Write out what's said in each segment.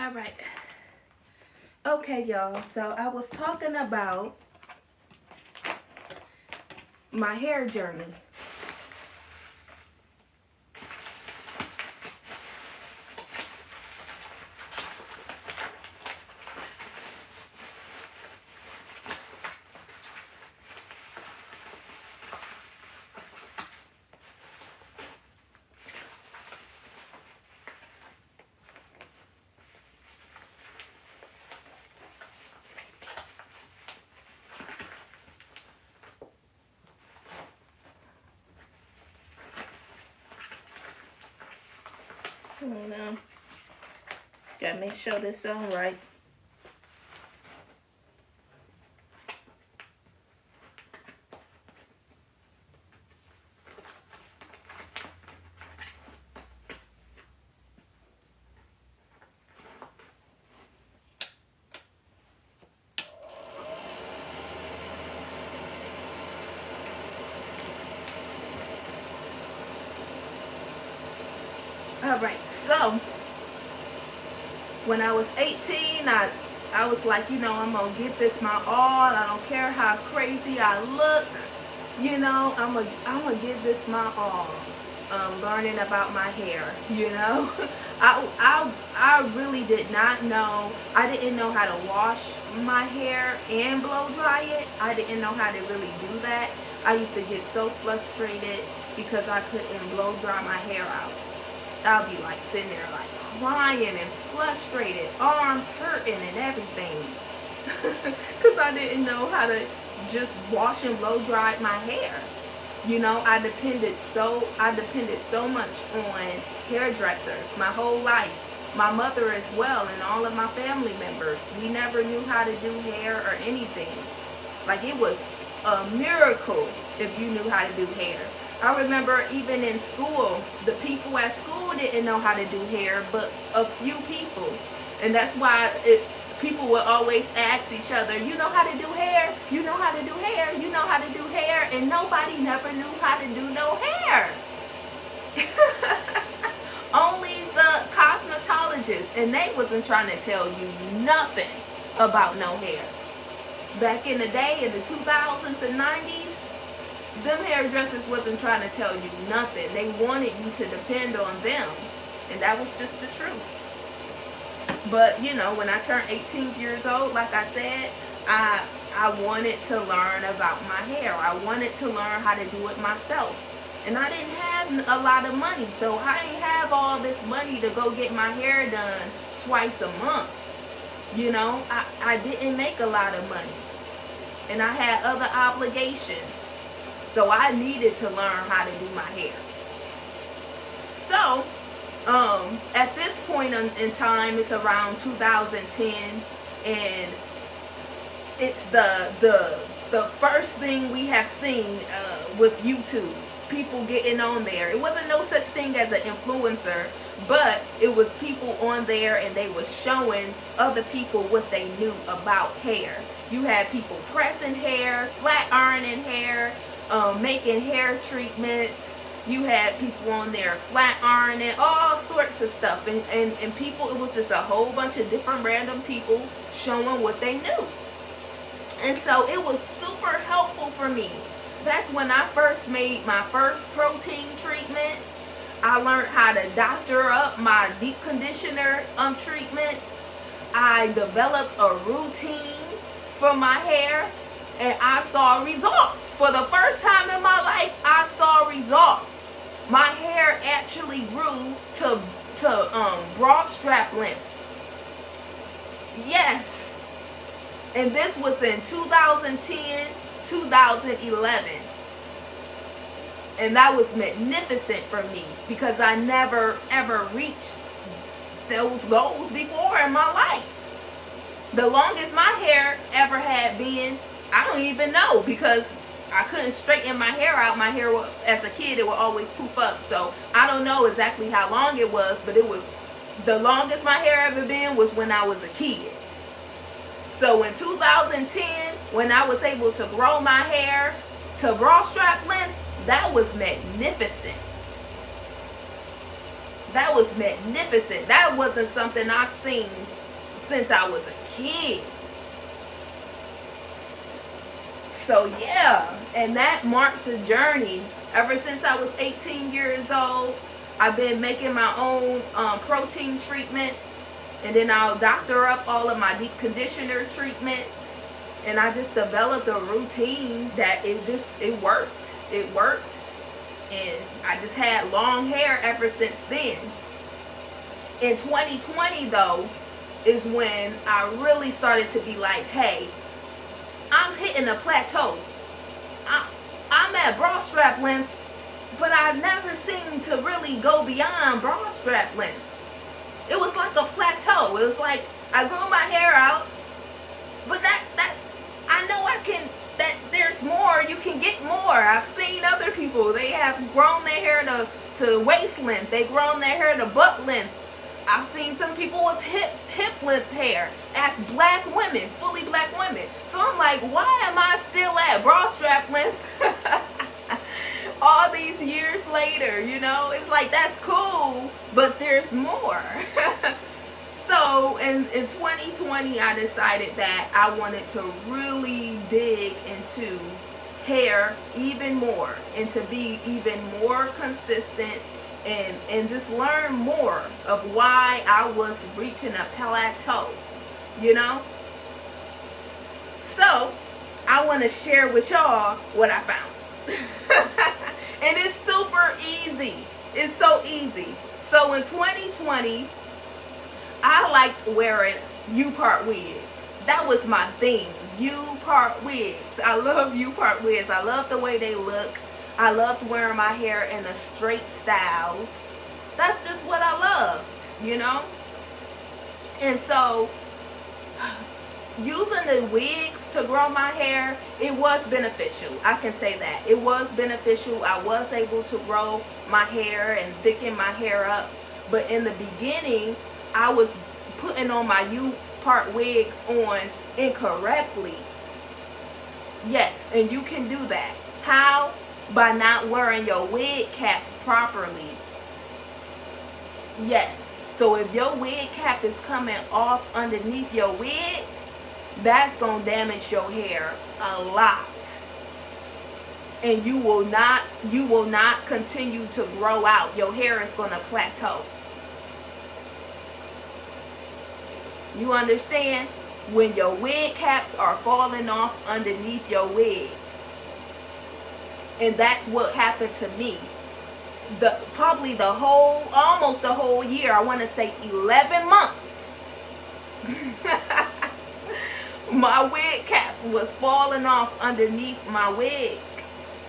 All right. Okay, y'all. So I was talking about my hair journey. Hold on. Gotta make sure this on right. All right. So when I was 18, I was like, I'm gonna give this my all. I don't care how crazy I look. I'm gonna give this my all. Learning about my hair. I really did not know. I didn't know how to wash my hair and blow dry it. I didn't know how to really do that. I used to get so frustrated because I couldn't blow dry my hair out. I'll be like sitting there like crying and frustrated, arms hurting and everything. Because I didn't know how to just wash and blow dry my hair. I depended so much on hairdressers my whole life. My mother as well, and all of my family members. We never knew how to do hair or anything. Like, it was a miracle if you knew how to do hair. I remember even in school, the people at school didn't know how to do hair, but a few people. And that's why people would always ask each other, you know how to do hair? You know how to do hair? You know how to do hair? And nobody never knew how to do no hair. Only the cosmetologists, and they wasn't trying to tell you nothing about no hair. Back in the day, in the 2000s and 90s, them hairdressers wasn't trying to tell you nothing. They wanted you to depend on them. And that was just the truth. But, when I turned 18 years old, like I said, I wanted to learn about my hair. I wanted to learn how to do it myself. And I didn't have a lot of money. So I didn't have all this money to go get my hair done twice a month. I didn't make a lot of money. And I had other obligations. So I needed to learn how to do my hair. So, at this point in time, it's around 2010, and it's the first thing we have seen with YouTube. People getting on there. It wasn't no such thing as an influencer, but it was people on there, and they was showing other people what they knew about hair. You had people pressing hair, flat ironing hair, making hair treatments. You had people on there flat ironing, all sorts of stuff, and people, it was just a whole bunch of different random people showing what they knew. And so it was super helpful for me. That's when I first made my first protein treatment. I learned how to doctor up my deep conditioner treatments. I developed a routine for my hair, and I saw results. For the first time in my life, I saw results. My hair actually grew to bra strap length. Yes. And this was in 2010, 2011. And that was magnificent for me because I never ever reached those goals before in my life. The longest my hair ever had been, I don't even know, because I couldn't straighten my hair out. My hair, as a kid, it would always poof up. So I don't know exactly how long it was, but it was, the longest my hair ever been was when I was a kid. So in 2010, when I was able to grow my hair to bra strap length, that was magnificent. That was magnificent. That wasn't something I've seen since I was a kid. So yeah, and that marked the journey. Ever since I was 18 years old, I've been making my own protein treatments, and then I'll doctor up all of my deep conditioner treatments, and I just developed a routine that it worked. It worked, and I just had long hair ever since then. In 2020 though, is when I really started to be like, hey, I'm hitting a plateau. I'm at bra strap length, but I never seemed to really go beyond bra strap length. It was like a plateau. It was like I grew my hair out, but that's I know I can. That there's more. You can get more. I've seen other people. They have grown their hair to waist length. They've grown their hair to butt length. I've seen some people with hip length hair as black women, fully black women. So I'm like, why am I still at bra strap length all these years later? You know, it's like, that's cool, but there's more. So in 2020, I decided that I wanted to really dig into hair even more and to be even more consistent and just learn more of why I was reaching a plateau, you know? So I want to share with y'all what I found. And it's super easy. It's so easy. So in 2020, I liked wearing U-part wigs. That was my thing. U-part wigs. I love U-part wigs. I love the way they look. I loved wearing my hair in the straight styles. That's just what I loved, you know? And so, using the wigs to grow my hair, it was beneficial. I can say that. It was beneficial. I was able to grow my hair and thicken my hair up. But in the beginning, I was putting on my U-part wigs on incorrectly. Yes, and you can do that. How? By not wearing your wig caps properly. Yes. So if your wig cap is coming off underneath your wig, that's going to damage your hair a lot. And you will not continue to grow out. Your hair is going to plateau. You understand? When your wig caps are falling off underneath your wig. And that's what happened to me. Almost the whole year. I want to say 11 months. My wig cap was falling off underneath my wig.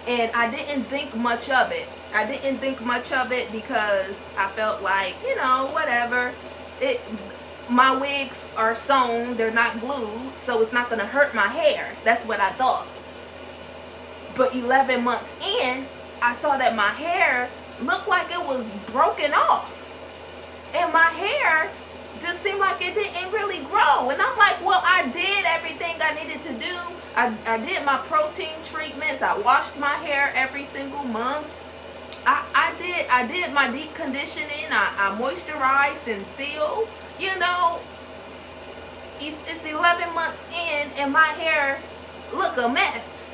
And I didn't think much of it. I didn't think much of it because I felt like, you know, whatever. My wigs are sewn. They're not glued. So it's not going to hurt my hair. That's what I thought. But 11 months in, I saw that my hair looked like it was broken off. And my hair just seemed like it didn't really grow. And I'm like, well, I did everything I needed to do. I did my protein treatments. I washed my hair every single month. I did my deep conditioning. I moisturized and sealed. You know, it's 11 months in and my hair look a mess.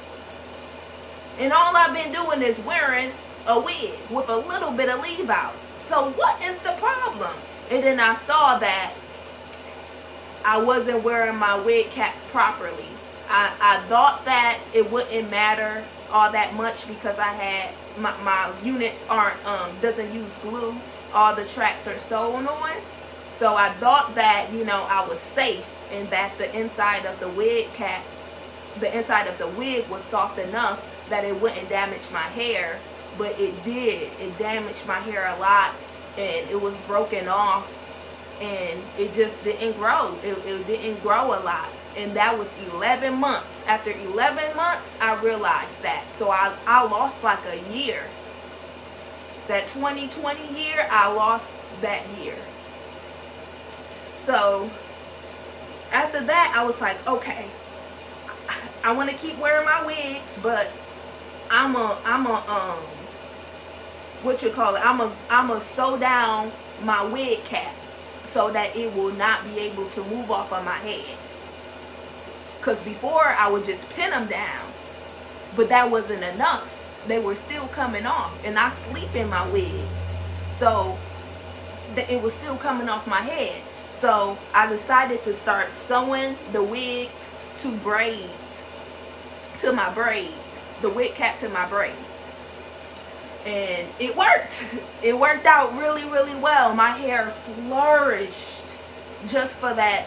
And all I've been doing is wearing a wig with a little bit of leave out. So what is the problem? And then I saw that I wasn't wearing my wig caps properly. I thought that it wouldn't matter all that much because I had my units doesn't use glue. All the tracks are sewn on. So I thought that, you know, I was safe and that the inside of the wig cap, the inside of the wig was soft enough that it wouldn't damage my hair. But it did. It damaged my hair a lot and it was broken off and it just didn't grow. It didn't grow a lot. And that was 11 months. After 11 months, I realized that. So I lost like a year. That 2020 year, I lost that year. So after that, I was like, okay, I want to keep wearing my wigs, but I'm what you call it, I'm a sew down my wig cap so that it will not be able to move off of my head. Because before I would just pin them down, but that wasn't enough. They were still coming off, and I sleep in my wigs, so it was still coming off my head. So I decided to start sewing the wigs to braids, to my braids, the wig cap to my braids. And it worked. It worked out really, really well. My hair flourished just for that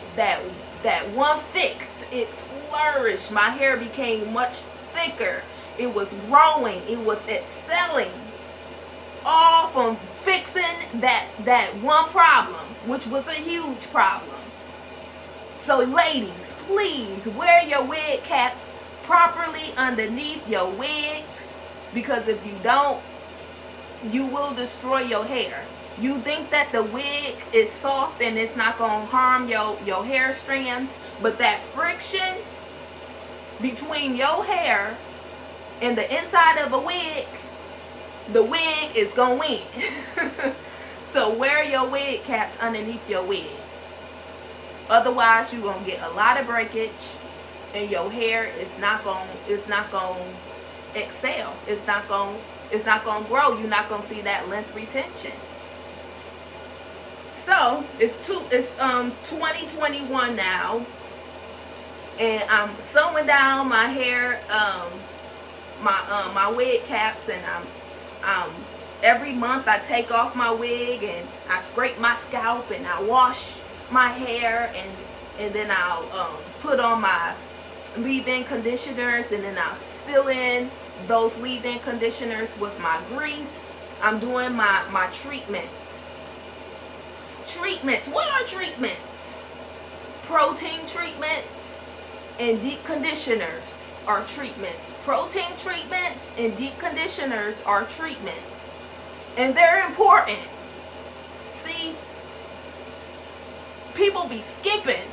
one fix. It flourished. My hair became much thicker. It was growing. It was excelling. All from fixing that one problem, which was a huge problem. So ladies, please wear your wig caps properly underneath your wigs, because if you don't, you will destroy your hair. You think that the wig is soft and it's not going to harm your hair strands, but that friction between your hair and the inside of a wig, the wig is going to win. So wear your wig caps underneath your wig. Otherwise, you're going to get a lot of breakage and your hair is not going to excel. It's not going to grow. You're not going to see that length retention. So it's 2021 now, and I'm sewing down my hair, my wig caps, and I'm every month I take off my wig and I scrape my scalp and I wash my hair, and then I'll put on my leave-in conditioners, and then I'll seal in those leave-in conditioners with my grease. I'm doing my treatments. Treatments. What are treatments? Protein treatments and deep conditioners are treatments. Protein treatments and deep conditioners are treatments. And they're important. See, people be skipping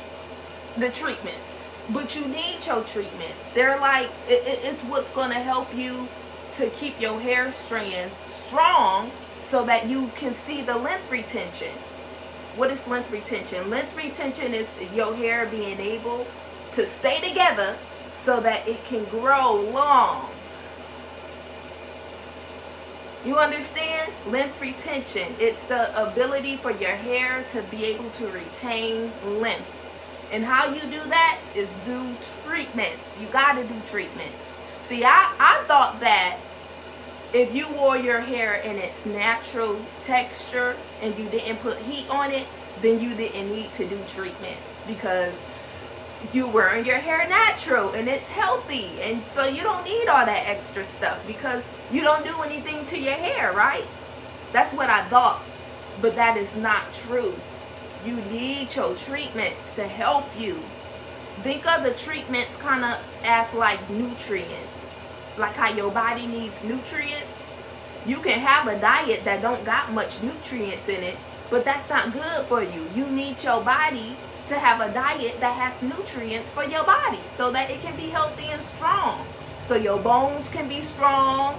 the treatments, but you need your treatments. They're like, it's what's going to help you to keep your hair strands strong so that you can see the length retention. What is length retention? Length retention is your hair being able to stay together so that it can grow long. You understand? Length retention. It's the ability for your hair to be able to retain length. And how you do that is do treatments. You got to do treatments. See, I thought that if you wore your hair in its natural texture and you didn't put heat on it, then you didn't need to do treatments, because you're wearing your hair natural and it's healthy, and so you don't need all that extra stuff because you don't do anything to your hair, right? That's what I thought, but that is not true. You need your treatments to help you. Think of the treatments kind of as like nutrients. Like how your body needs nutrients. You can have a diet that don't got much nutrients in it, but that's not good for you. You need your body to have a diet that has nutrients for your body so that it can be healthy and strong. So your bones can be strong,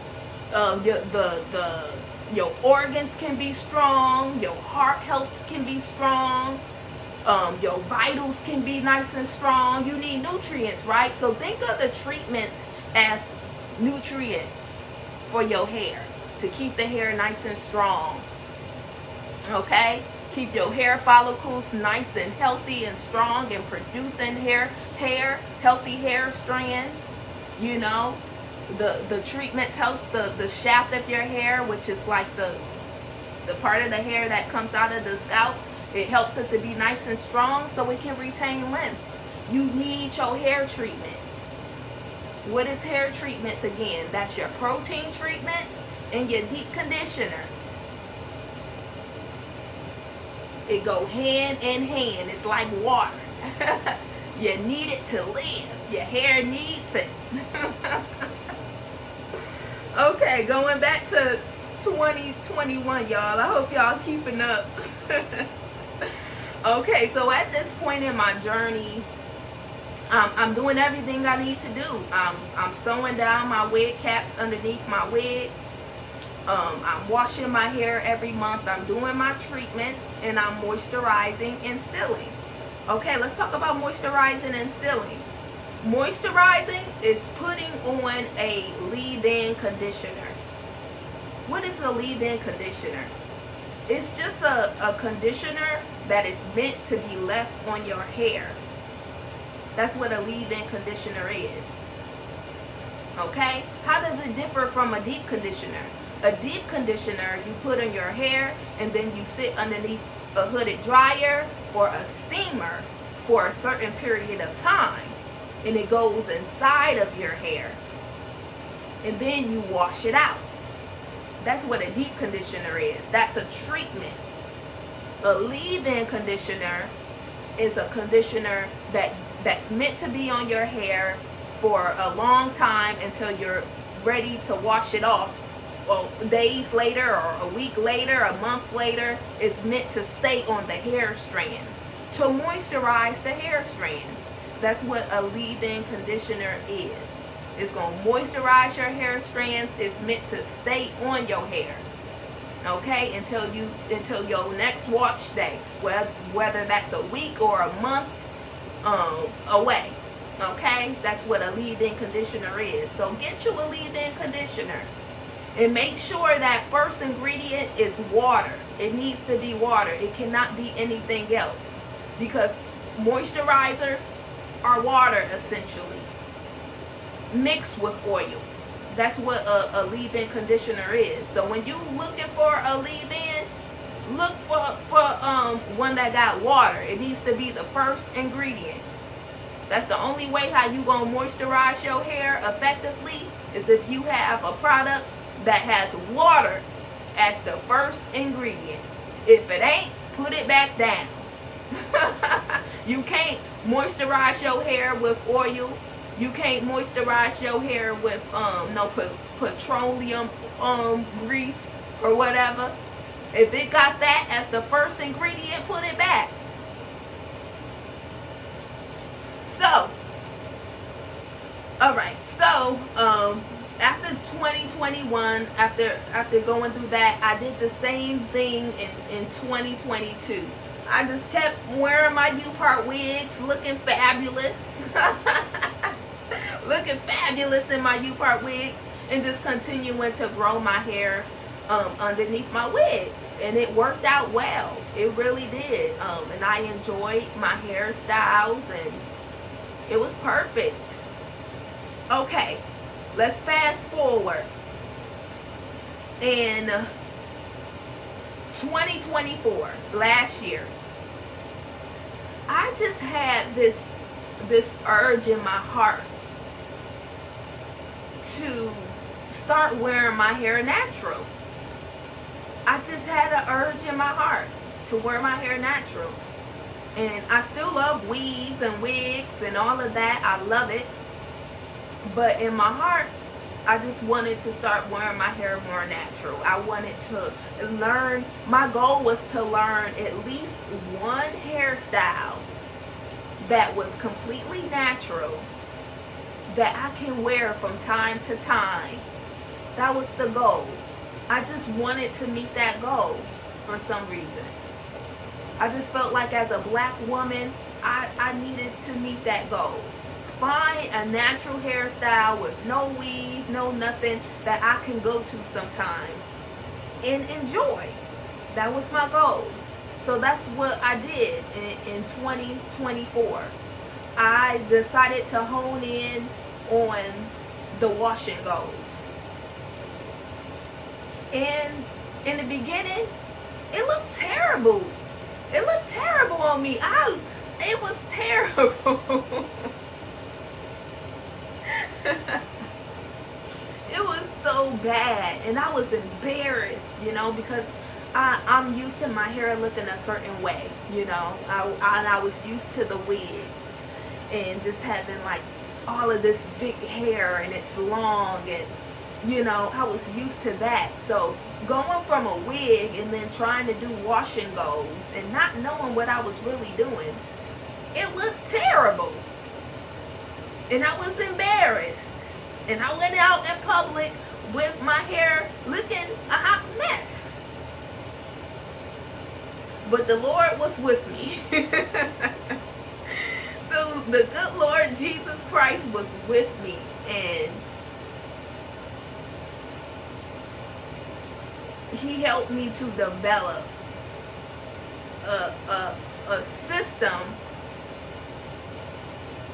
your organs can be strong, your heart health can be strong, your vitals can be nice and strong. You need nutrients, right? So think of the treatments as nutrients for your hair to keep the hair nice and strong. Okay? Keep your hair follicles nice and healthy and strong and producing healthy hair strands. You know, the treatments help the shaft of your hair, which is like the part of the hair that comes out of the scalp. It helps it to be nice and strong so it can retain length. You need your hair treatments. What is hair treatments again? That's your protein treatments and your deep conditioners. It go hand in hand. It's like water. You need it to live. Your hair needs it. Okay, going back to 2021, y'all. I hope y'all keeping up. Okay, so at this point in my journey, I'm doing everything I need to do. I'm sewing down my wig caps underneath my wigs. I'm washing my hair every month. I'm doing my treatments, and I'm moisturizing and sealing. Okay, let's talk about moisturizing and sealing. Moisturizing is putting on a leave-in conditioner. What is a leave-in conditioner? It's just a conditioner that is meant to be left on your hair. That's what a leave-in conditioner is. Okay? How does it differ from a deep conditioner? A deep conditioner you put in your hair and then you sit underneath a hooded dryer or a steamer for a certain period of time, and it goes inside of your hair, and then you wash it out. That's what a deep conditioner is. That's a treatment. A leave-in conditioner is a conditioner that's meant to be on your hair for a long time until you're ready to wash it off. Well, days later or a week later, a month later, it's meant to stay on the hair strands, to moisturize the hair strands. That's what a leave-in conditioner is. It's going to moisturize your hair strands. It's meant to stay on your hair, okay, until your next wash day, whether that's a week or a month away. Okay, that's what a leave-in conditioner is. So get you a leave-in conditioner. And make sure that first ingredient is water. It needs to be water. It cannot be anything else, because moisturizers are water essentially mixed with oils. That's what a leave-in conditioner is. So when you looking for a leave-in, look for one that got water. It needs to be the first ingredient. That's the only way how you gonna moisturize your hair effectively, is if you have a product that has water as the first ingredient. If it ain't, put it back down. You can't moisturize your hair with oil. You can't moisturize your hair with petroleum grease or whatever. If it got that as the first ingredient, put it back. So, all right. So, after 2021, after going through that, I did the same thing in 2022. I just kept wearing my U-part wigs, looking fabulous. Looking fabulous in my U-part wigs, and just continuing to grow my hair underneath my wigs. And it worked out well. It really did. And I enjoyed my hairstyles, and it was perfect. Okay. Let's fast forward. In 2024, last year, I just had this urge in my heart to start wearing my hair natural. I just had an urge in my heart to wear my hair natural. And I still love weaves and wigs and all of that. I love it. But in my heart, I just wanted to start wearing my hair more natural. I wanted to learn. My goal was to learn at least one hairstyle that was completely natural that I can wear from time to time. That was the goal. I just wanted to meet that goal for some reason. I just felt like as a black woman, I needed to meet that goal. Find a natural hairstyle with no weave, no nothing, that I can go to sometimes and enjoy. That was my goal. So that's what I did in 2024. I decided to hone in on the wash and goes. And in the beginning, it looked terrible. It looked terrible on me. It was terrible. It was so bad, and I was embarrassed, because I'm used to my hair looking a certain way, I was used to the wigs and just having like all of this big hair and it's long, and I was used to that. So going from a wig and then trying to do wash and goes and not knowing what I was really doing, it looked terrible. And I was embarrassed. And I went out in public with my hair looking a hot mess. But the Lord was with me. The good Lord Jesus Christ was with me, and he helped me to develop a system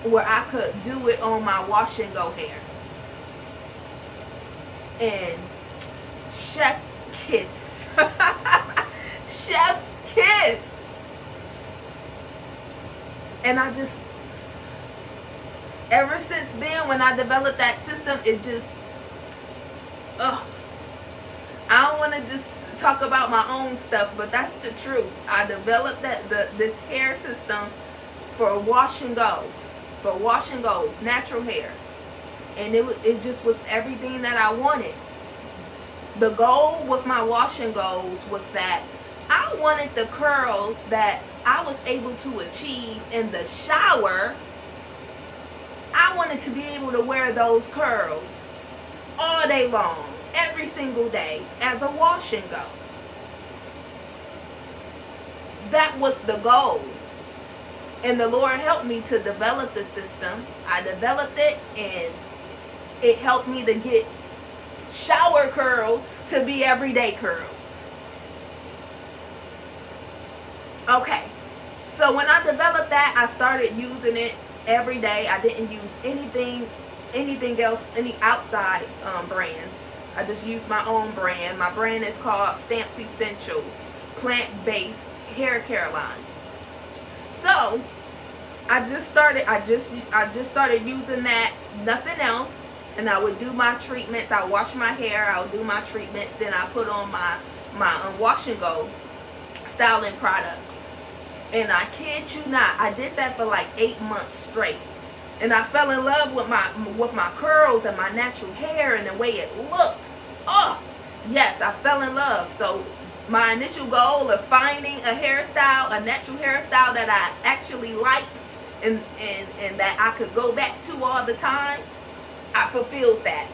where I could do it on my wash and go hair. And chef kiss. Chef kiss. And I just, ever since then, when I developed that system, it just, I don't want to just talk about my own stuff, but that's the truth. I developed this hair system for wash and goes, natural hair, and it just was everything that I wanted. The goal with my wash and goes was that I wanted the curls that I was able to achieve in the shower. I wanted to be able to wear those curls all day long, every single day, as a wash and go. That was the goal. And the Lord helped me to develop the system. I developed it, and it helped me to get shower curls to be everyday curls. Okay, so when I developed that, I started using it every day. I didn't use anything else, any outside brands. I just used my own brand. My brand is called Stamps Essentials, plant-based hair care line. So I just started using that, nothing else, and I would do my treatments. I wash my hair, I would do my treatments, then I put on my wash and go styling products. And I kid you not, I did that for like 8 months straight. And I fell in love with my curls and my natural hair and the way it looked. Oh, yes, I fell in love. So my initial goal of finding a hairstyle, a natural hairstyle that I actually liked and that I could go back to all the time, I fulfilled that.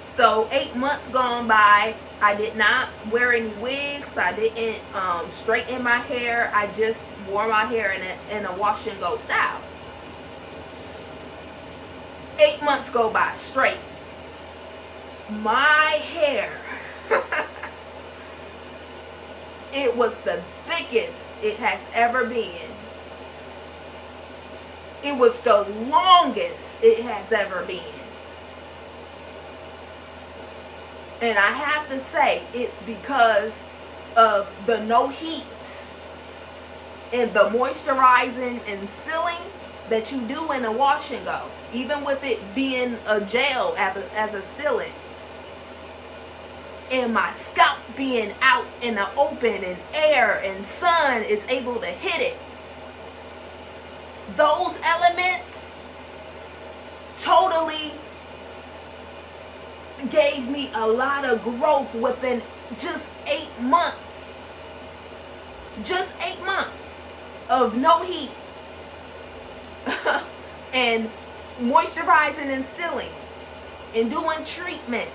So 8 months gone by, I did not wear any wigs. I didn't straighten my hair. I just wore my hair in a wash and go style. 8 months go by straight. My hair, it was the thickest it has ever been. It was the longest it has ever been. And I have to say, it's because of the no heat and the moisturizing and sealing that you do in a wash and go. Even with it being a gel as a sealant. And my scalp being out in the open and air and sun is able to hit it. Those elements totally gave me a lot of growth within just 8 months. Just 8 months of no heat and moisturizing and sealing and doing treatments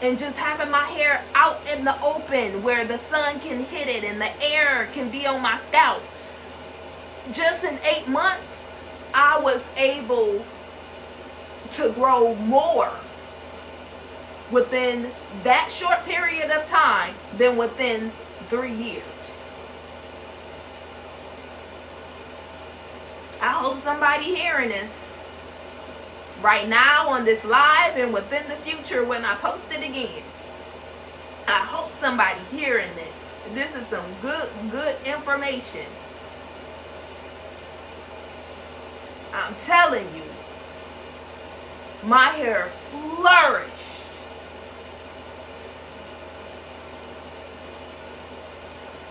and just having my hair out in the open where the sun can hit it and the air can be on my scalp. Just in 8 months, I was able to grow more within that short period of time than within 3 years. I hope somebody hearing this right now on this live and within the future when I post it again. I hope somebody hearing this. This is some good information. I'm telling you, my hair flourished.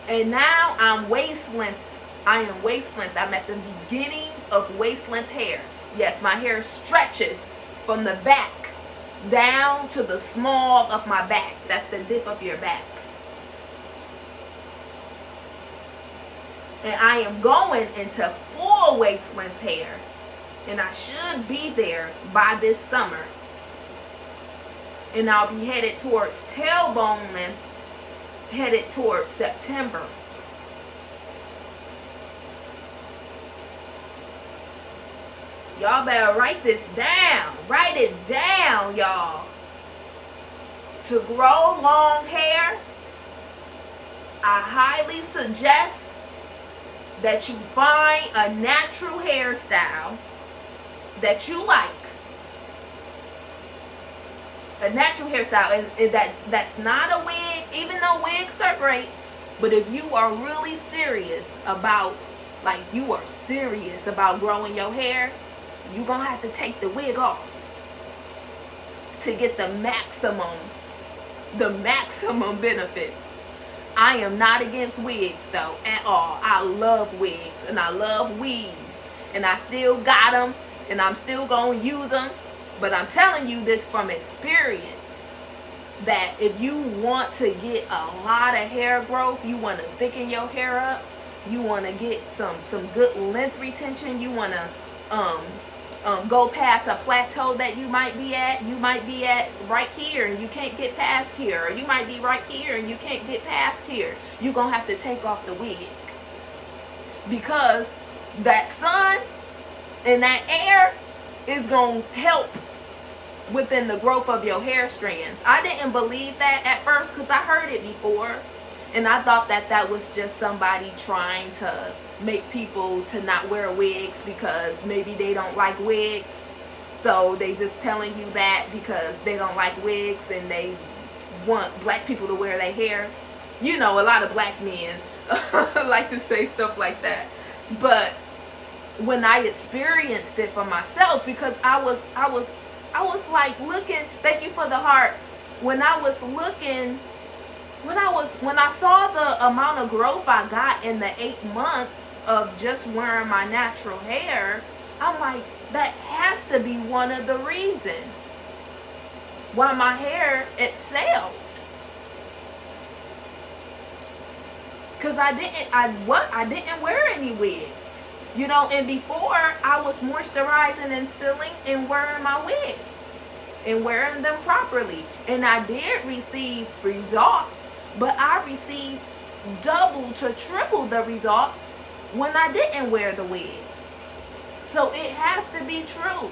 And now I'm waist length. I am waist length. I'm at the beginning of waist length hair. Yes, my hair stretches from the back down to the small of my back. That's the dip of your back. And I am going into full waist length hair. And I should be there by this summer. And I'll be headed towards tailbone length, headed towards September. Y'all better write this down. Write it down, y'all. To grow long hair, I highly suggest that you find a natural hairstyle that you like. A natural hairstyle, and that's not a wig, even though wigs are great. But if you are really serious about, like you are serious about growing your hair, you're going to have to take the wig off to get the maximum benefits. I am not against wigs though at all. I love wigs and I love weaves, and I still got them and I'm still going to use them. But I'm telling you this from experience, that if you want to get a lot of hair growth, you want to thicken your hair up, you want to get some good length retention, you want to go past a plateau that you might be at right here and you can't get past here, or you might be right here and you can't get past here, you're gonna have to take off the wig, because that sun and that air is gonna help within the growth of your hair strands. I didn't believe that at first because I heard it before, and I thought that was just somebody trying to make people to not wear wigs because maybe they don't like wigs. So they just telling you that because they don't like wigs and they want black people to wear their hair. You know, a lot of black men like to say stuff like that. But when I experienced it for myself, because I was like looking, thank you for the hearts. When I saw the amount of growth I got in the 8 months of just wearing my natural hair, I'm like, that has to be one of the reasons why my hair excelled. Cause I didn't wear any wigs, you know. And before, I was moisturizing and sealing and wearing my wigs and wearing them properly, and I did receive results. But I received double to triple the results when I didn't wear the wig. So it has to be true.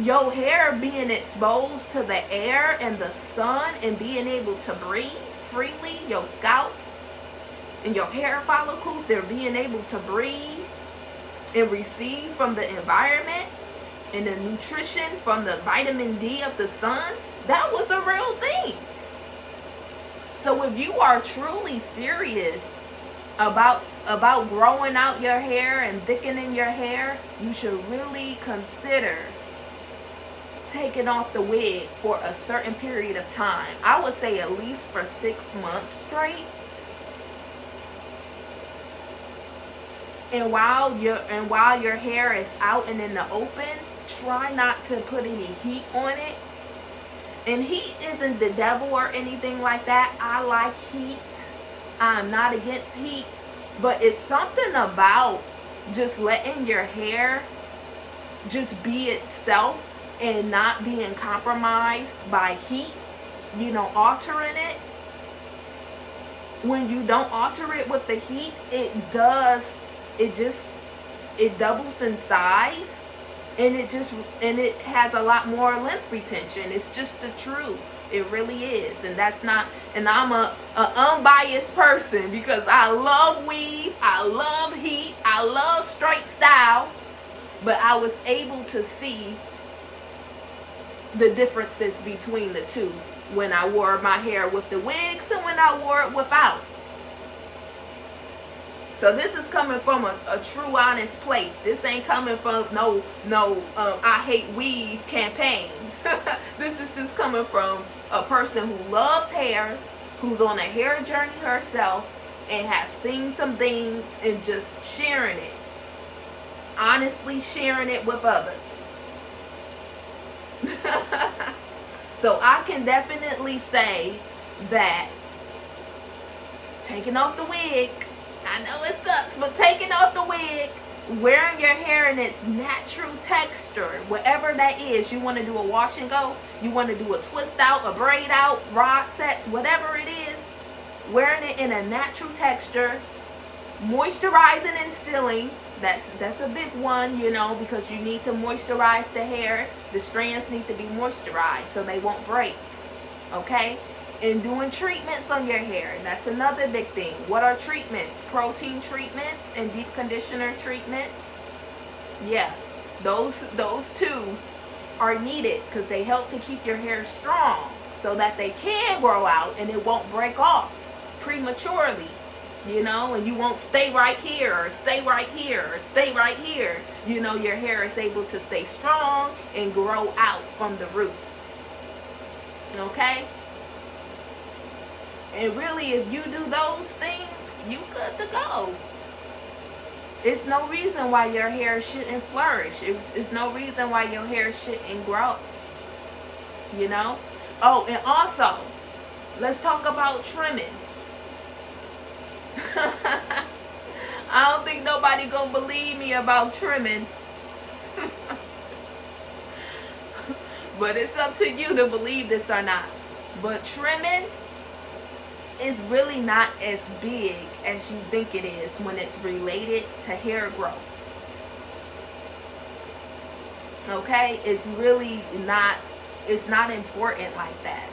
Your hair being exposed to the air and the sun and being able to breathe freely, your scalp and your hair follicles, they're being able to breathe and receive from the environment and the nutrition from the vitamin D of the sun. That was a real thing. So if you are truly serious about growing out your hair and thickening your hair, you should really consider taking off the wig for a certain period of time. I would say at least for 6 months straight. And while your hair is out and in the open, try not to put any heat on it. And heat isn't the devil or anything like that. I like heat. I'm not against heat. But it's something about just letting your hair just be itself and not being compromised by heat, you know, altering it. When you don't alter it with the heat, it doubles in size. And it has a lot more length retention. It's just the truth. It really is. And I'm a unbiased person because I love weave, I love heat, I love straight styles. But I was able to see the differences between the two when I wore my hair with the wigs and when I wore it without. So this is coming from a true, honest place. This ain't coming from no I hate weave campaign. This is just coming from a person who loves hair, who's on a hair journey herself, and has seen some things and just sharing it. Honestly sharing it with others. So I can definitely say that taking off the wig, I know it sucks, but taking off the wig wearing your hair in its natural texture, whatever that is. You want to do a wash and go, you want to do a twist out, a braid out, rod sets, whatever it is, wearing it in a natural texture, moisturizing and sealing. That's a big one, you know, because you need to moisturize the hair. The strands need to be moisturized so they won't break. Okay? And doing treatments on your hair. That's another big thing. What are treatments? Protein treatments and deep conditioner treatments. Yeah, those two are needed because they help to keep your hair strong so that they can grow out and it won't break off prematurely. You know, and you won't stay right here or stay right here or stay right here. You know, your hair is able to stay strong and grow out from the root. Okay? And really, if you do those things, you good to go. It's no reason why your hair shouldn't flourish. It's no reason why your hair shouldn't grow. You know? Oh, and also, let's talk about trimming. I don't think nobody gonna believe me about trimming. But it's up to you to believe this or not. But trimming is really not as big as you think it is when it's related to hair growth. Okay? It's really not, it's not important like that.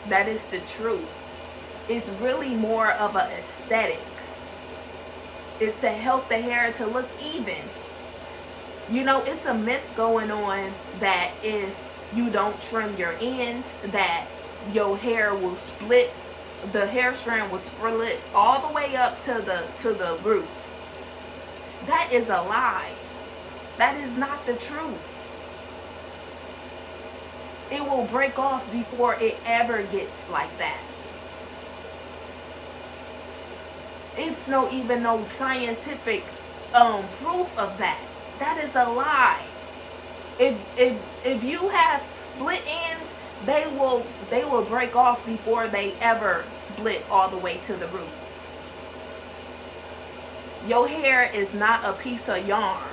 That is the truth. It's really more of an aesthetic. It's to help the hair to look even. You know, it's a myth going on that if you don't trim your ends, that your hair will split, the hair strand will split all the way up to the root. That is a lie. That is not the truth. It will break off before it ever gets like that. It's even no scientific proof of that. That is a lie. If you have split ends, they will break off before they ever split all the way to the root. Your hair is not a piece of yarn.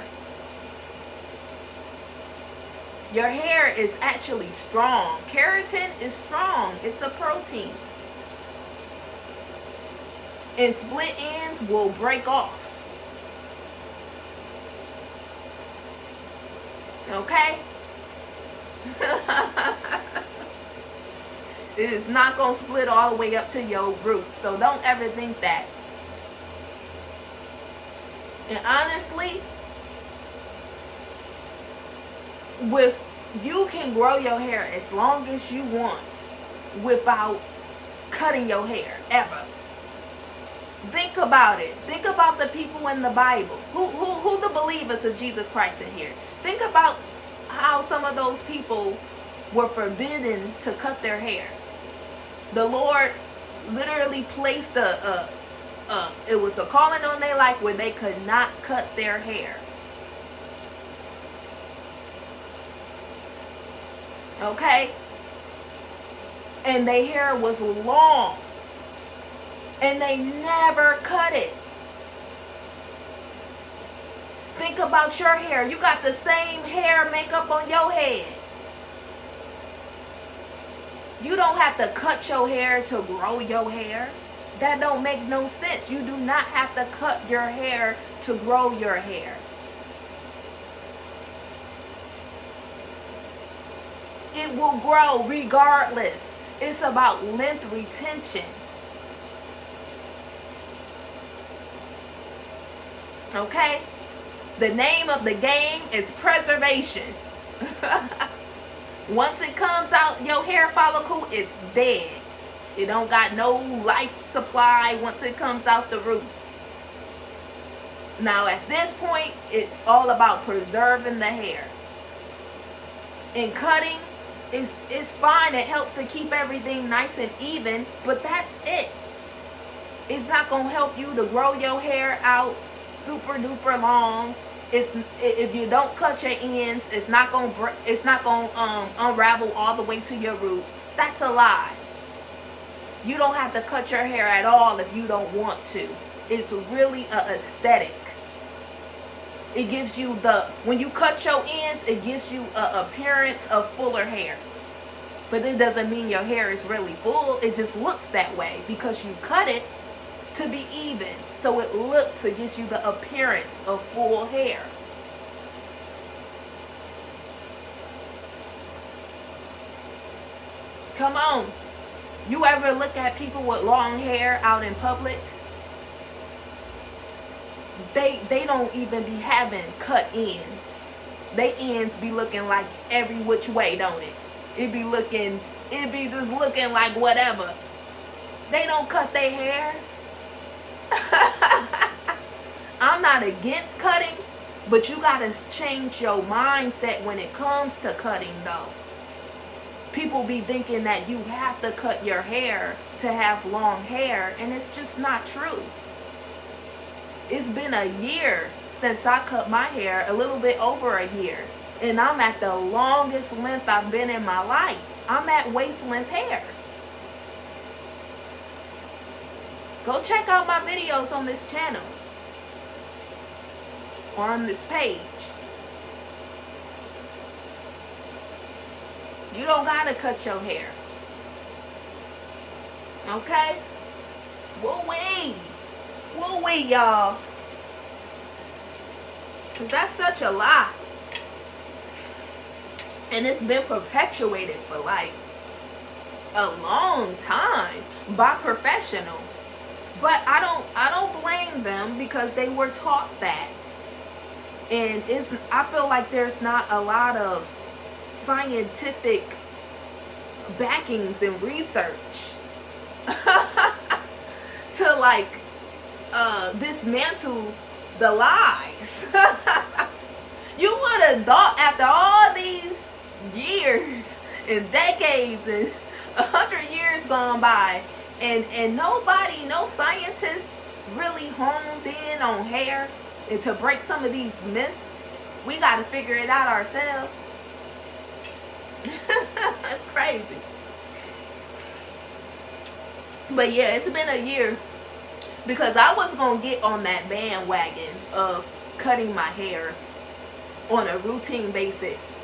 Your hair is actually strong. Keratin is strong. It's a protein. And split ends will break off. Okay? It is not going to split all the way up to your roots. So don't ever think that. And honestly, you can grow your hair as long as you want without cutting your hair, ever. Think about it. Think about the people in the Bible. Who the believers of Jesus Christ in here? Think about how some of those people were forbidden to cut their hair. The Lord literally placed it was a calling on their life where they could not cut their hair. Okay? And their hair was long. And they never cut it. Think about your hair. You got the same hair makeup on your head. You don't have to cut your hair to grow your hair. That don't make no sense. You do not have to cut your hair to grow your hair. It will grow regardless. It's about length retention. Okay? The name of the game is preservation. Once it comes out, your hair follicle is dead. It don't got no life supply once it comes out the root. Now at this point, it's all about preserving the hair. And cutting is fine. It helps to keep everything nice and even, but that's it. It's not going to help you to grow your hair out super duper long. If you don't cut your ends, it's not going to unravel all the way to your root. That's a lie. You don't have to cut your hair at all if you don't want to. It's really a aesthetic. It gives you when you cut your ends, it gives you an appearance of fuller hair. But it doesn't mean your hair is really full. It just looks that way because you cut it to be even. So it gives you the appearance of full hair. Come on. You ever look at people with long hair out in public? They don't even be having cut ends. They ends be looking like every which way, don't it? It be just looking like whatever. They don't cut their hair. I'm not against cutting, but you gotta change your mindset when it comes to cutting though. People be thinking that you have to cut your hair to have long hair, and it's just not true. It's been a year since I cut my hair, a little bit over a year. And I'm at the longest length I've been in my life. I'm at waist length hair. Go check out my videos on this channel. Or on this page. You don't gotta cut your hair. Okay? Woo-wee. Woo-wee, y'all. Because that's such a lie. And it's been perpetuated for like a long time by professionals. But I don't blame them because they were taught that. And I feel like there's not a lot of scientific backings and research to like dismantle the lies. You would have thought after all these years and decades and 100 years gone by, and nobody, no scientists really honed in on hair and to break some of these myths. We got to figure it out ourselves. Crazy. But yeah, it's been a year because I was gonna get on that bandwagon of cutting my hair on a routine basis.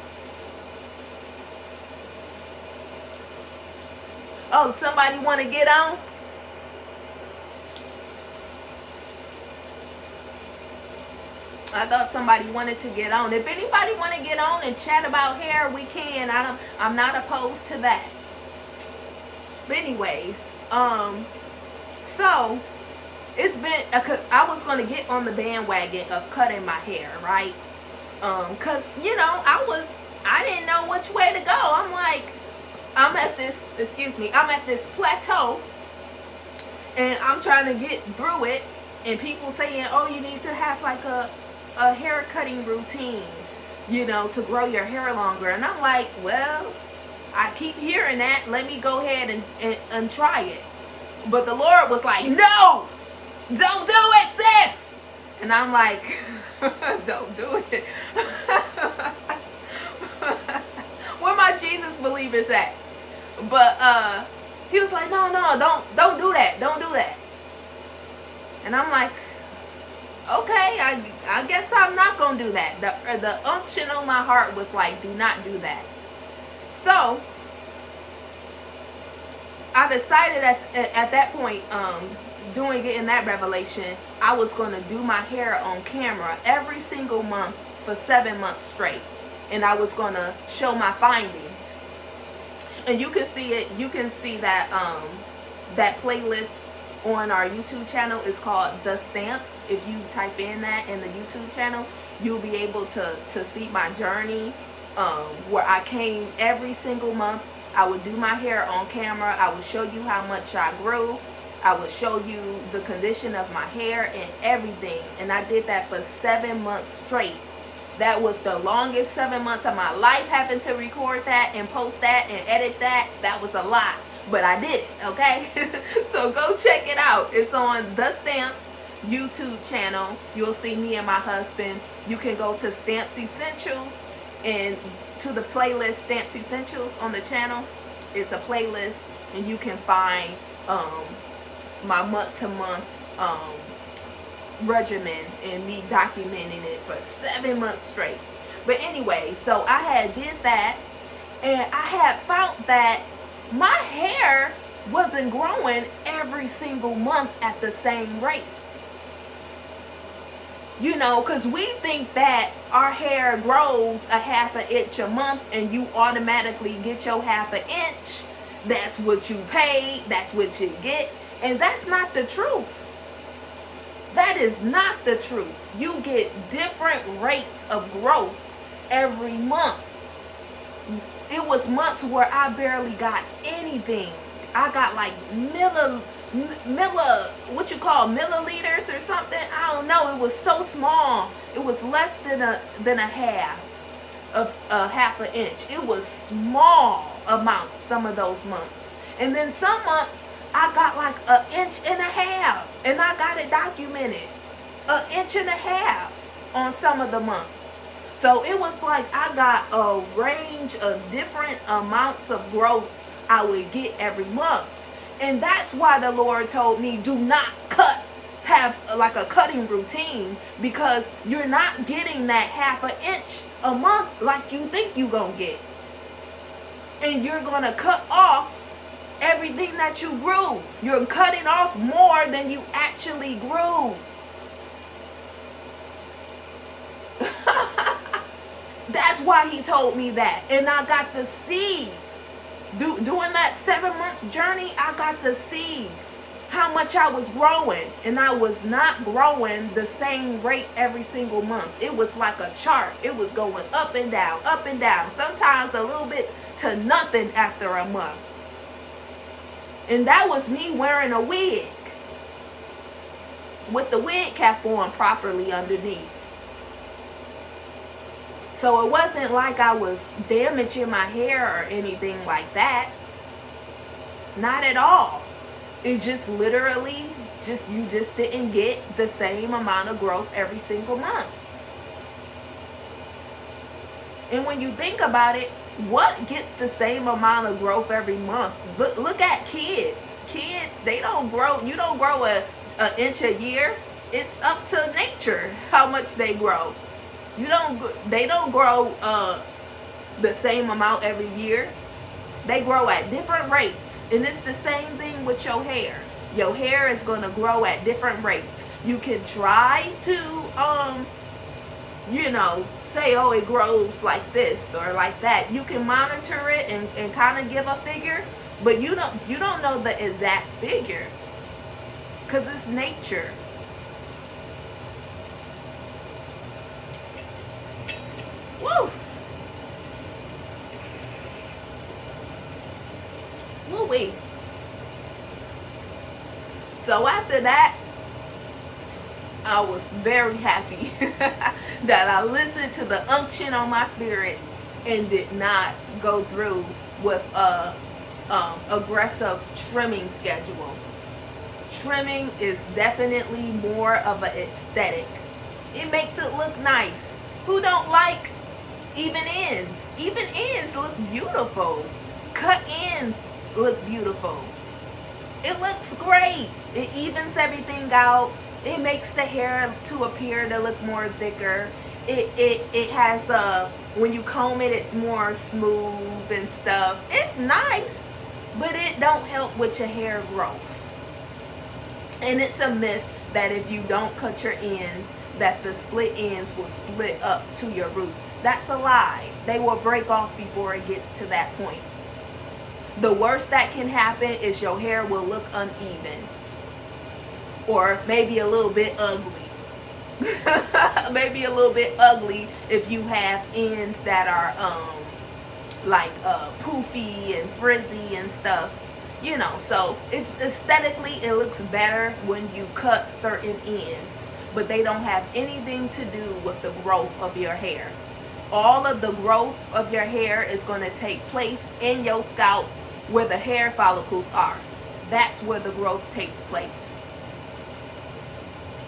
Oh, somebody want to get on? I thought somebody wanted to get on. If anybody want to get on and chat about hair, we can. I'm not opposed to that. But anyways, so it's been I was going to get on the bandwagon of cutting my hair, right? Cuz you know, I didn't know which way to go. I'm like, I'm at this plateau and I'm trying to get through it, and people saying, "Oh, you need to have like a hair cutting routine, you know, to grow your hair longer." And I'm like, well, I keep hearing that. Let me go ahead and try it. But the Lord was like, no, don't do it, sis. And I'm like, don't do it. Where my Jesus believers at? But he was like, no, don't do that. Don't do that. And I'm like, okay, I guess I'm not going to do that. The unction on my heart was like, do not do that. So I decided at that point, getting that revelation, I was going to do my hair on camera every single month for 7 months straight. And I was going to show my findings. And you can see it. You can see that that playlist on our YouTube channel is called The Stamps. If you type in that in the YouTube channel, you'll be able to see my journey, where I came every single month. I would do my hair on camera. I would show you how much I grew. I would show you the condition of my hair and everything. And I did that for 7 months straight. That was the longest 7 months of my life, having to record that and post that and edit that. That was a lot. But I did it, okay? So go check it out. It's on The Stamps YouTube channel. You'll see me and my husband. You can go to Stamps Essentials and to the playlist Stamps Essentials on the channel. It's a playlist, and you can find my month-to-month regimen and me documenting it for 7 months straight. But anyway, so I had did that, and I had found that my hair wasn't growing every single month at the same rate. You know, because we think that our hair grows a half an inch a month and you automatically get your half an inch. That's what you pay, that's what you get. And that's not the truth. That is not the truth. You get different rates of growth every month. It was months where I barely got anything. I got like milliliters or something. I don't know. It was so small. It was less than a half of a half an inch. It was small amount some of those months. And then some months I got like an inch and a half, and I got it documented. An inch and a half on some of the months. So it was like I got a range of different amounts of growth I would get every month. And that's why the Lord told me, do not have like a cutting routine, because you're not getting that half an inch a month like you think you're going to get. And you're going to cut off everything that you grew. You're cutting off more than you actually grew. That's why he told me that. And I got to see. Doing that 7 months journey, I got to see how much I was growing. And I was not growing the same rate every single month. It was like a chart. It was going up and down, up and down. Sometimes a little bit to nothing after a month. And that was me wearing a wig, with the wig cap on properly underneath. So it wasn't like I was damaging my hair or anything like that. Not at all. It just literally, you just didn't get the same amount of growth every single month. And when you think about it, what gets the same amount of growth every month? Look at kids. Kids, they don't grow. You don't grow an inch a year. It's up to nature how much they grow. They don't grow the same amount every year. They grow at different rates. And it's the same thing with your hair. Your hair is going to grow at different rates. You can try to say, oh, it grows like this or like that. You can monitor it and kind of give a figure, but you don't know the exact figure, because it's nature. Woo! Woo-wee. So after that, I was very happy that I listened to the unction on my spirit and did not go through with a aggressive trimming schedule. Trimming is definitely more of an aesthetic. It makes it look nice. Who don't like even ends? Even ends look beautiful. Cut ends look beautiful. It looks great. It evens everything out. It makes the hair to appear to look more thicker. It has when you comb it, it's more smooth and stuff. It's nice, but it don't help with your hair growth. And it's a myth that if you don't cut your ends, that the split ends will split up to your roots. That's a lie. They will break off before it gets to that point. The worst that can happen is your hair will look uneven, or maybe a little bit ugly. Maybe a little bit ugly if you have ends that are poofy and frizzy and stuff. So it's aesthetically, it looks better when you cut certain ends, but they don't have anything to do with the growth of your hair. All of the growth of your hair is going to take place in your scalp where the hair follicles are. That's where the growth takes place.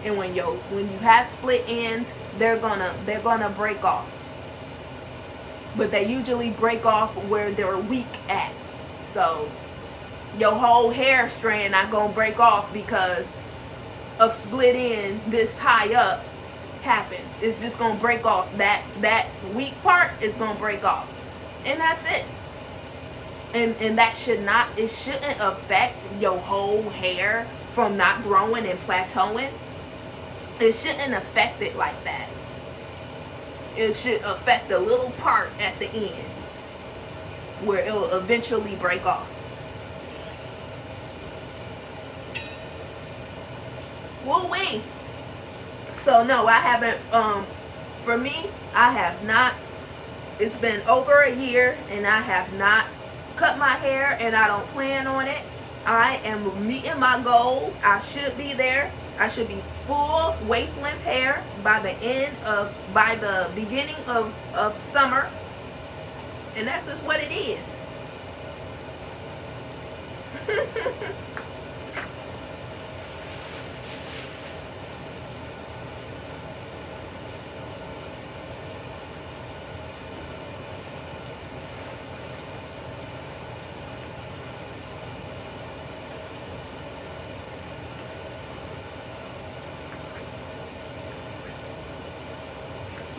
And when you have split ends, they're gonna break off. But they usually break off where they're weak at. So your whole hair strand not gonna break off because of split end this high up happens. It's just gonna break off. That weak part is gonna break off, and that's it. And that it shouldn't affect your whole hair from not growing and plateauing. It shouldn't affect it like that. It should affect the little part at the end where it'll eventually break off. Woo-wee. So no, I haven't, for me, I have not, it's been over a year and I have not cut my hair, and I don't plan on it. I am meeting my goal. I should be there. I should be full waist length hair by the beginning of summer. And that's just what it is.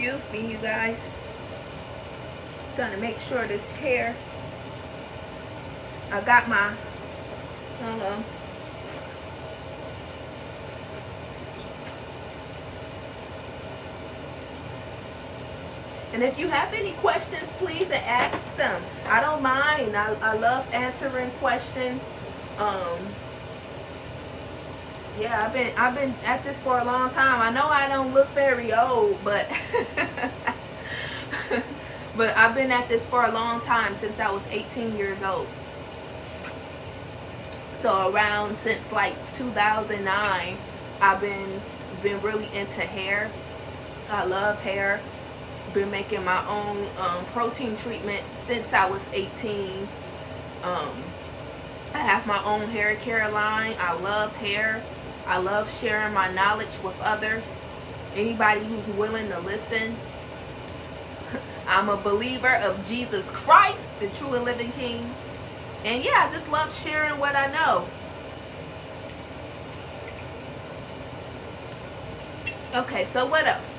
Excuse me, you guys. Just gonna make sure this hair, I got my, hold on. And if you have any questions, please ask them. I don't mind. I love answering questions. Yeah, I've been at this for a long time. I know I don't look very old, but but I've been at this for a long time, since I was 18 years old. So around since like 2009, I've been really into hair. I love hair. Been making my own protein treatment since I was 18. I have my own hair care line. I love hair. I love sharing my knowledge with others. Anybody who's willing to listen. I'm a believer of Jesus Christ, the true and living King. And yeah, I just love sharing what I know. Okay, so what else?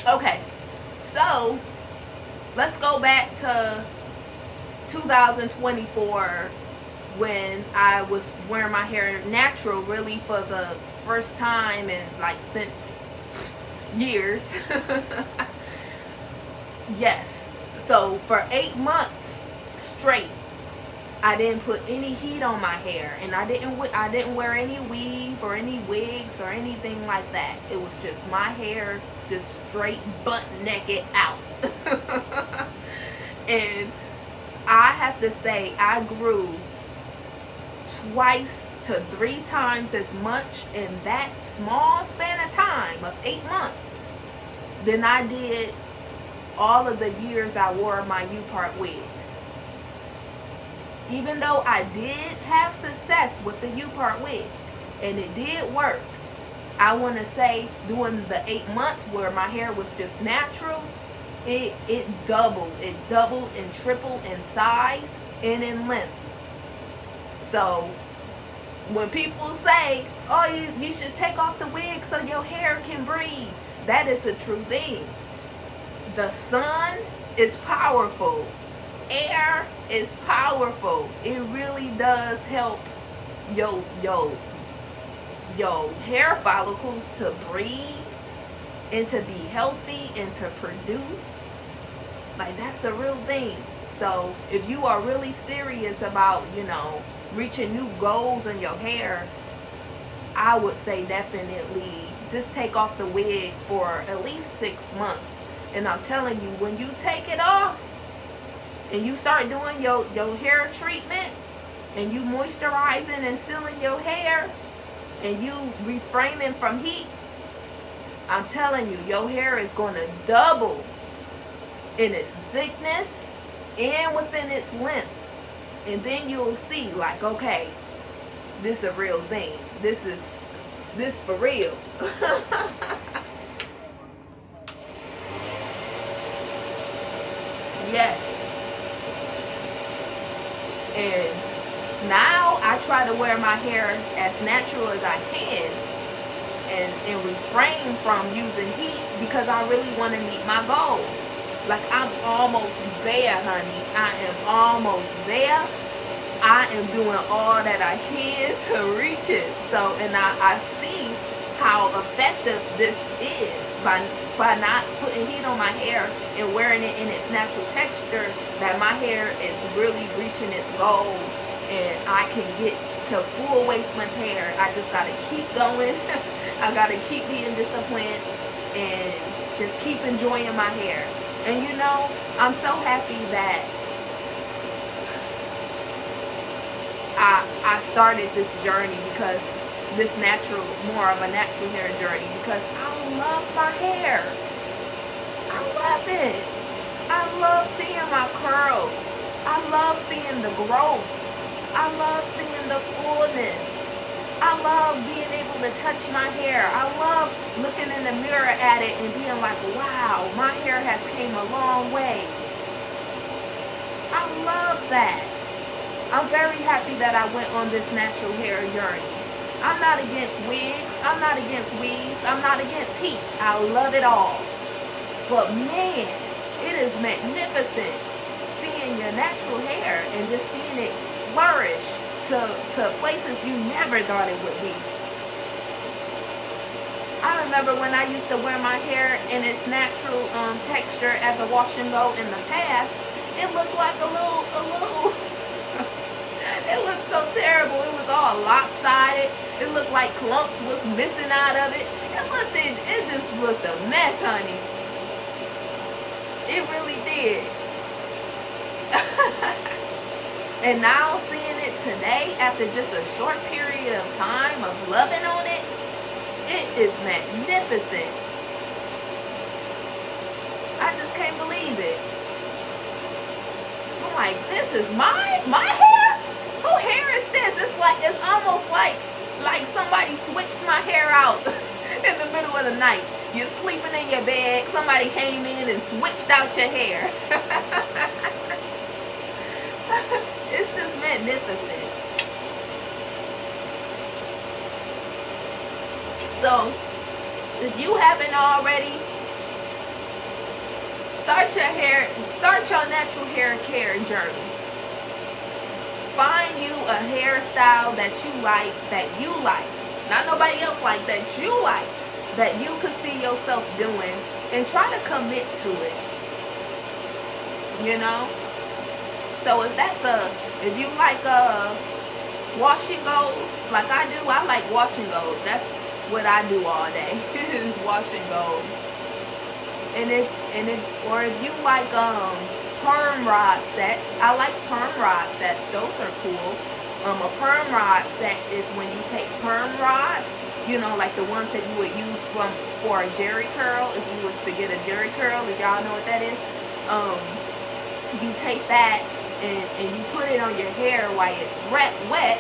Okay, so let's go back to 2024, when I was wearing my hair natural really for the first time in like since years. Yes, so for 8 months straight, I didn't put any heat on my hair, and I didn't wear any weave or any wigs or anything like that. It was just my hair, just straight butt naked out. And I have to say, I grew twice to 3 times as much in that small span of time of 8 months than I did all of the years I wore my U-part wig. Even though I did have success with the U-part wig and it did work, I want to say during the 8 months where my hair was just natural, it doubled and tripled in size and in length. So when people say, oh, you should take off the wig so your hair can breathe, that is a true thing. The sun is powerful. Air is powerful. It really does help your hair follicles to breathe and to be healthy and to produce. Like, that's a real thing. So if you are really serious about, reaching new goals in your hair, I would say definitely just take off the wig for at least 6 months. And I'm telling you, when you take it off and you start doing your hair treatments and you moisturizing and sealing your hair and you refraining from heat, I'm telling you, your hair is going to double in its thickness and within its length. And then you'll see, like, okay, this is a real thing. This for real. Yes. And now I try to wear my hair as natural as I can. and refrain from using heat because I really want to meet my goal. Like, I'm almost there, honey. I am almost there. I am doing all that I can to reach it. So, and I see how effective this is by not putting heat on my hair and wearing it in its natural texture, that my hair is really reaching its goal and I can get to full waist length hair. I just gotta keep going. I gotta keep being disciplined and just keep enjoying my hair. And you know, I'm so happy that I started this journey, because this more of a natural hair journey, because I love my hair. I love it. I love seeing my curls. I love seeing the growth. I love seeing the fullness. I love being able to touch my hair. I love looking in the mirror at it and being like, wow, my hair has came a long way. I love that. I'm very happy that I went on this natural hair journey. I'm not against wigs. I'm not against weaves. I'm not against heat. I love it all. But man, it is magnificent seeing your natural hair and just seeing it flourish to places you never thought it would be. I remember when I used to wear my hair in its natural texture as a wash and go in the past, it looked like a little it looked so terrible. It was all lopsided. It looked like clumps was missing out of it. It just looked a mess, honey. It really did. And now seeing it today, after just a short period of time of loving on it, it is magnificent. I just can't believe it. I'm like, this is my hair? Who hair is this? It's almost like somebody switched my hair out in the middle of the night. You're sleeping in your bed, somebody came in and switched out your hair. It's just magnificent. So, if you haven't already, start your natural hair care journey. Find you a hairstyle that you like, not nobody else like, that you could see yourself doing, and try to commit to it. You know? So if you like wash and goes, like I do, I like wash and goes. That's what I do all day is wash and goes. And if you like perm rod sets, I like perm rod sets. Those are cool. A perm rod set is when you take perm rods, you know, like the ones that you would use for a jerry curl, if you was to get a jerry curl, if y'all know what that is. You take that and you put it on your hair while it's wet,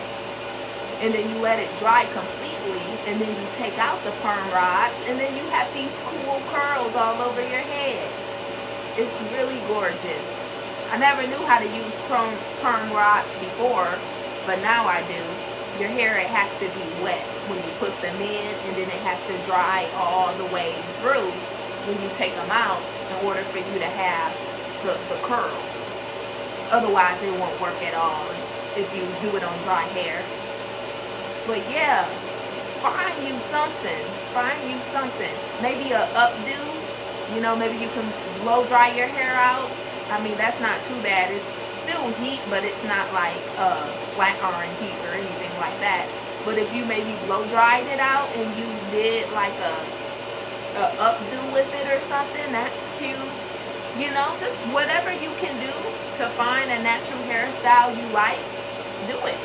and then you let it dry completely, and then you take out the perm rods, and then you have these cool curls all over your head. It's really gorgeous. I never knew how to use perm rods before, but now I do. Your hair, it has to be wet when you put them in, and then it has to dry all the way through when you take them out in order for you to have the curls. Otherwise, it won't work at all if you do it on dry hair. But yeah, find you something. Maybe a updo. You know, maybe you can blow dry your hair out. I mean, that's not too bad. It's still heat, but it's not like flat iron heat or anything like that. But if you maybe blow dried it out and you did like a updo with it or something, that's cute. You know, just whatever you can do to find a natural hairstyle you like, do it.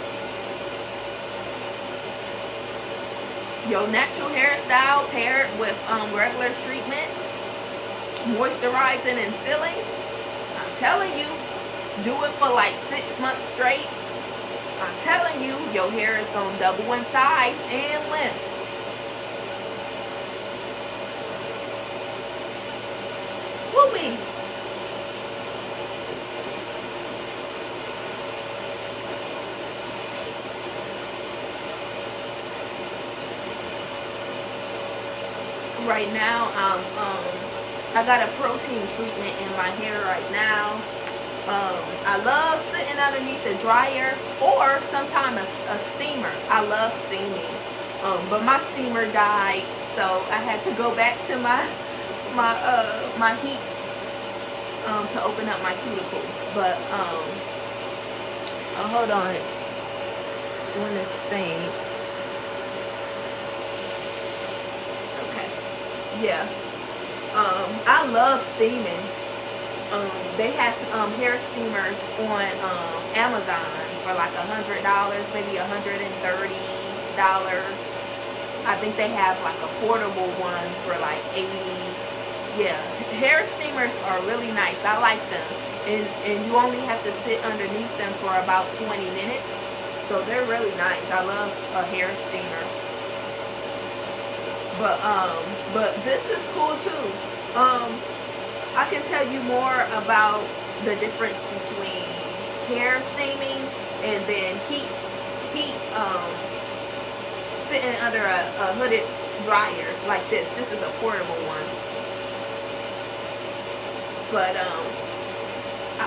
Your natural hairstyle paired with regular treatments, moisturizing and sealing, I'm telling you, do it for like 6 months straight. I'm telling you, your hair is going to double in size and length. Whoopee. Right now, I got a protein treatment in my hair right now. I love sitting underneath the dryer or sometimes a steamer. I love steaming, but my steamer died, so I had to go back to my heat to open up my cuticles. But oh, hold on, it's doing this thing. Okay, yeah. I love steaming. They have hair steamers on Amazon for like $100, maybe $130. I think they have like a portable one for like 80. Yeah, hair steamers are really nice. I like them, and you only have to sit underneath them for about 20 minutes. So they're really nice. I love a hair steamer. But this is cool too. I can tell you more about the difference between hair steaming and then heat sitting under a hooded dryer like this. This is a portable one. But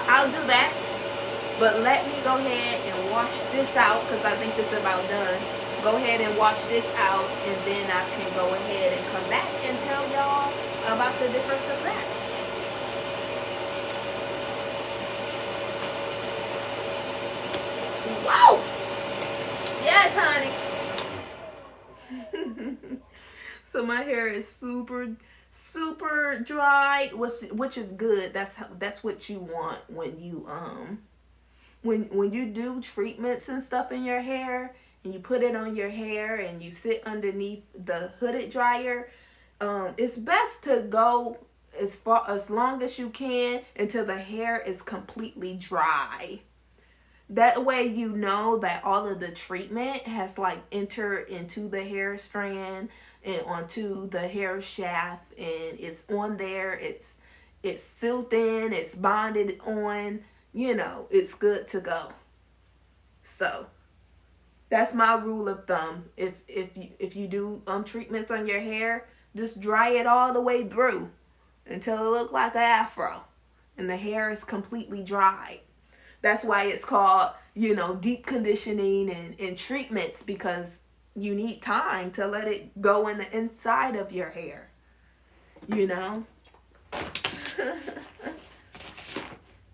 I'll do that. But let me go ahead and wash this out because I think this is about done. Go ahead and wash this out, and then I can go ahead and come back and tell y'all about the difference of that. Wow! Yes, honey. So my hair is super dried, which is good. That's what you want when you when you do treatments and stuff in your hair, and you put it on your hair and you sit underneath the hooded dryer. It's best to go as long as you can until the hair is completely dry. That way you know that all of the treatment has like entered into the hair strand and onto the hair shaft, and it's on there, it's sealed in, it's bonded on, it's good to go. So that's my rule of thumb. If you do treatments on your hair, just dry it all the way through until it looks like an afro and the hair is completely dry. That's why it's called, deep conditioning and treatments, because you need time to let it go in the inside of your hair.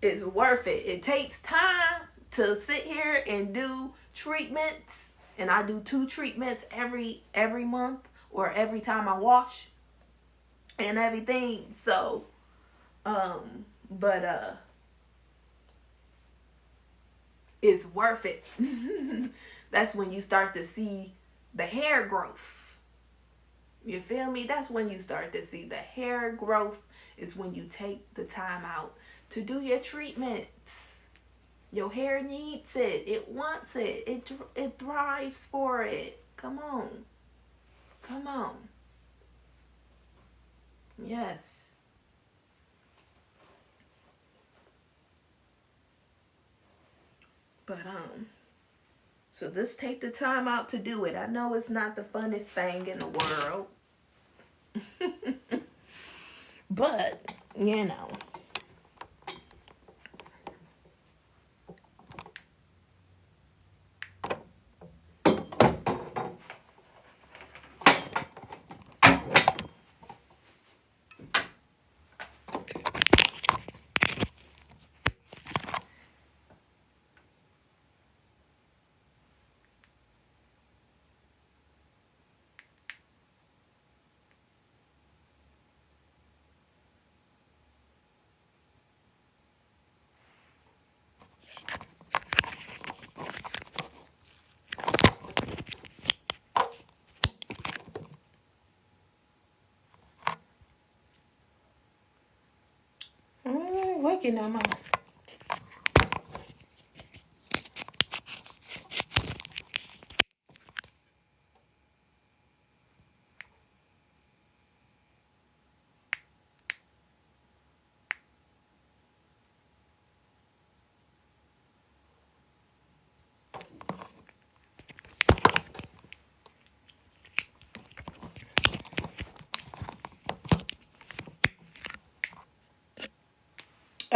It's worth it. It takes time to sit here and do treatments, and I do 2 treatments every month or every time I wash and everything. So it's worth it. That's when you start to see the hair growth. You feel me? That's when you start to see the hair growth, is when you take the time out to do your treatments. Your hair needs it. It wants it. It thrives for it. Come on. Yes. But so just take the time out to do it. I know it's not the funnest thing in the world. But, waking them up.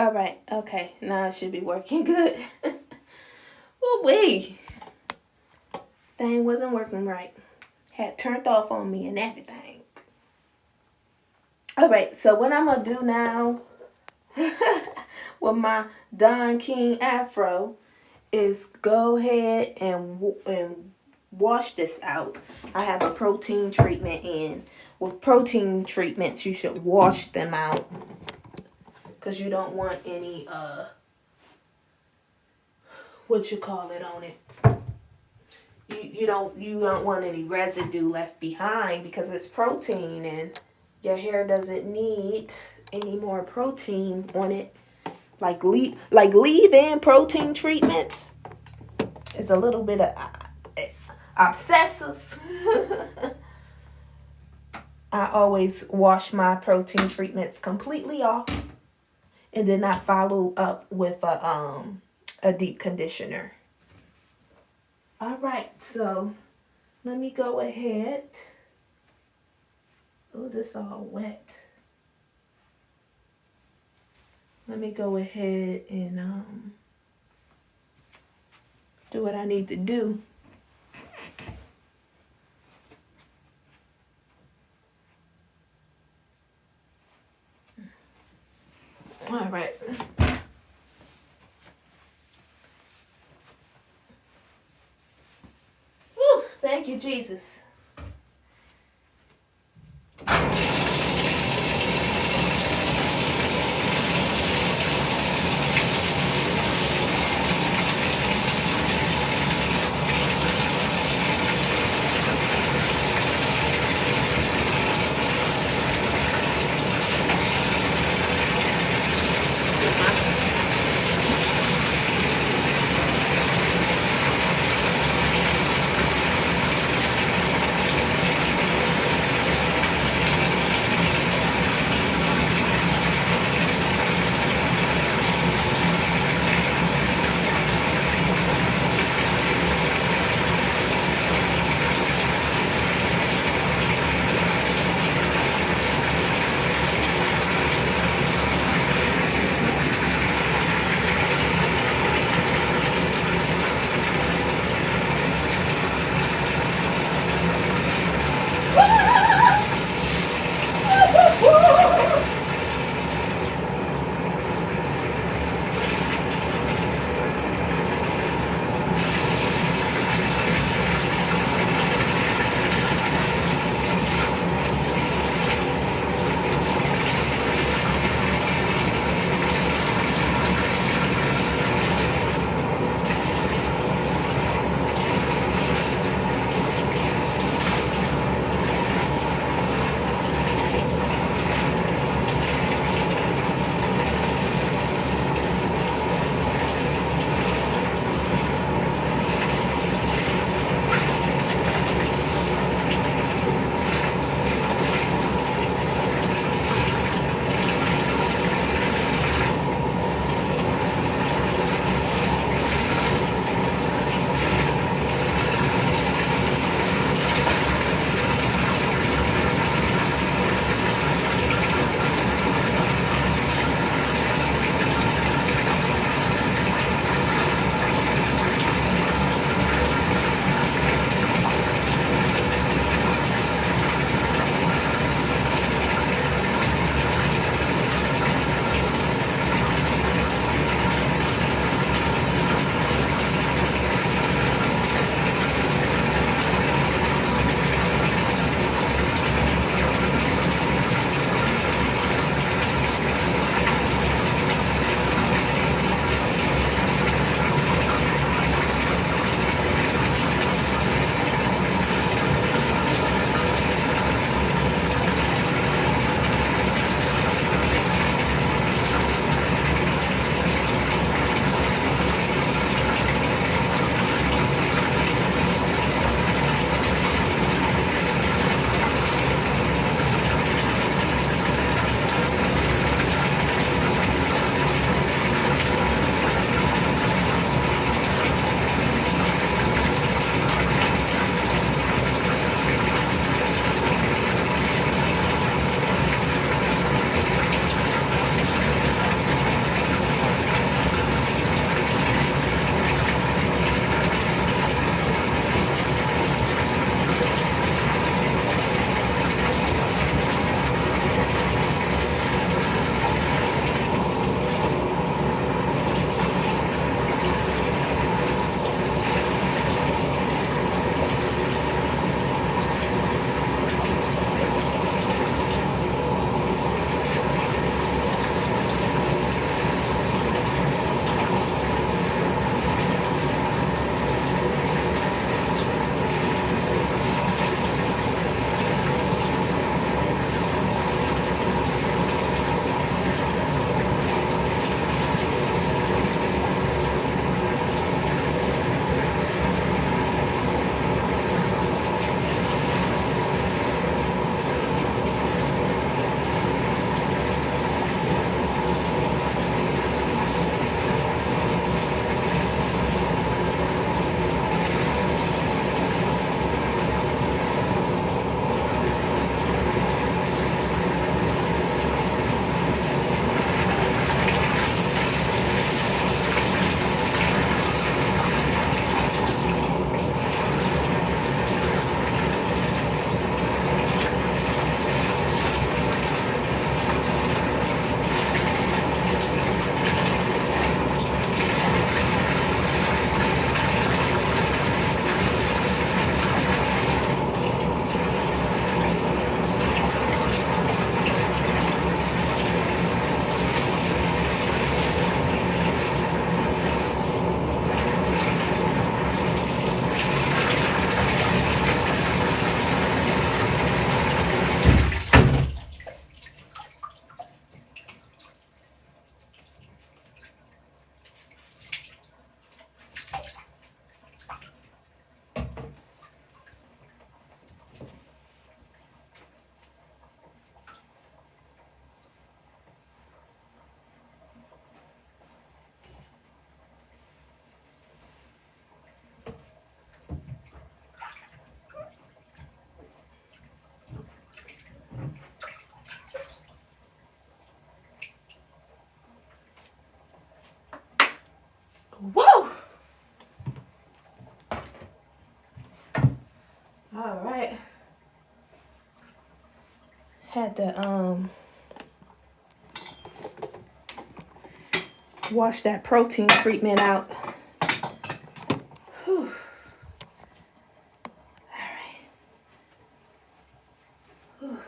All right. Okay. Now it should be working good. Oh, wait. Thing wasn't working right. Had turned off on me and everything. All right. So what I'm going to do now with my Don King Afro is go ahead and wash this out. I have a protein treatment in. With protein treatments, you should wash them out because you don't want any what you call it on it. You don't want any residue left behind because it's protein and your hair doesn't need any more protein on it. Like leave-in protein treatments is a little bit of obsessive. I always wash my protein treatments completely off and then I follow up with a deep conditioner. All right, so let me go ahead. Oh, this all wet. Let me go ahead and do what I need to do. All right. Whew, thank you, Jesus. right. Had to wash that protein treatment out. Whew. All right. Whew.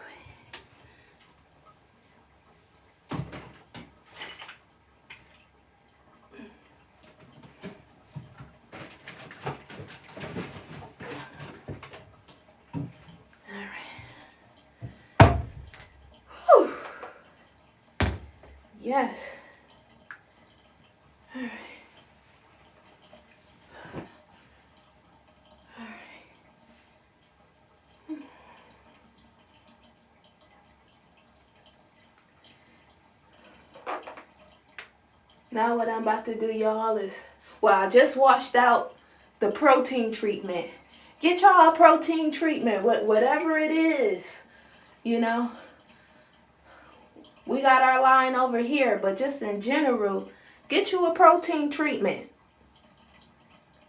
Yes. All right. All right. Now what I'm about to do, y'all, is, well, I just washed out the protein treatment. Get y'all a protein treatment, whatever it is, you know. We got our line over here, but just in general, get you a protein treatment.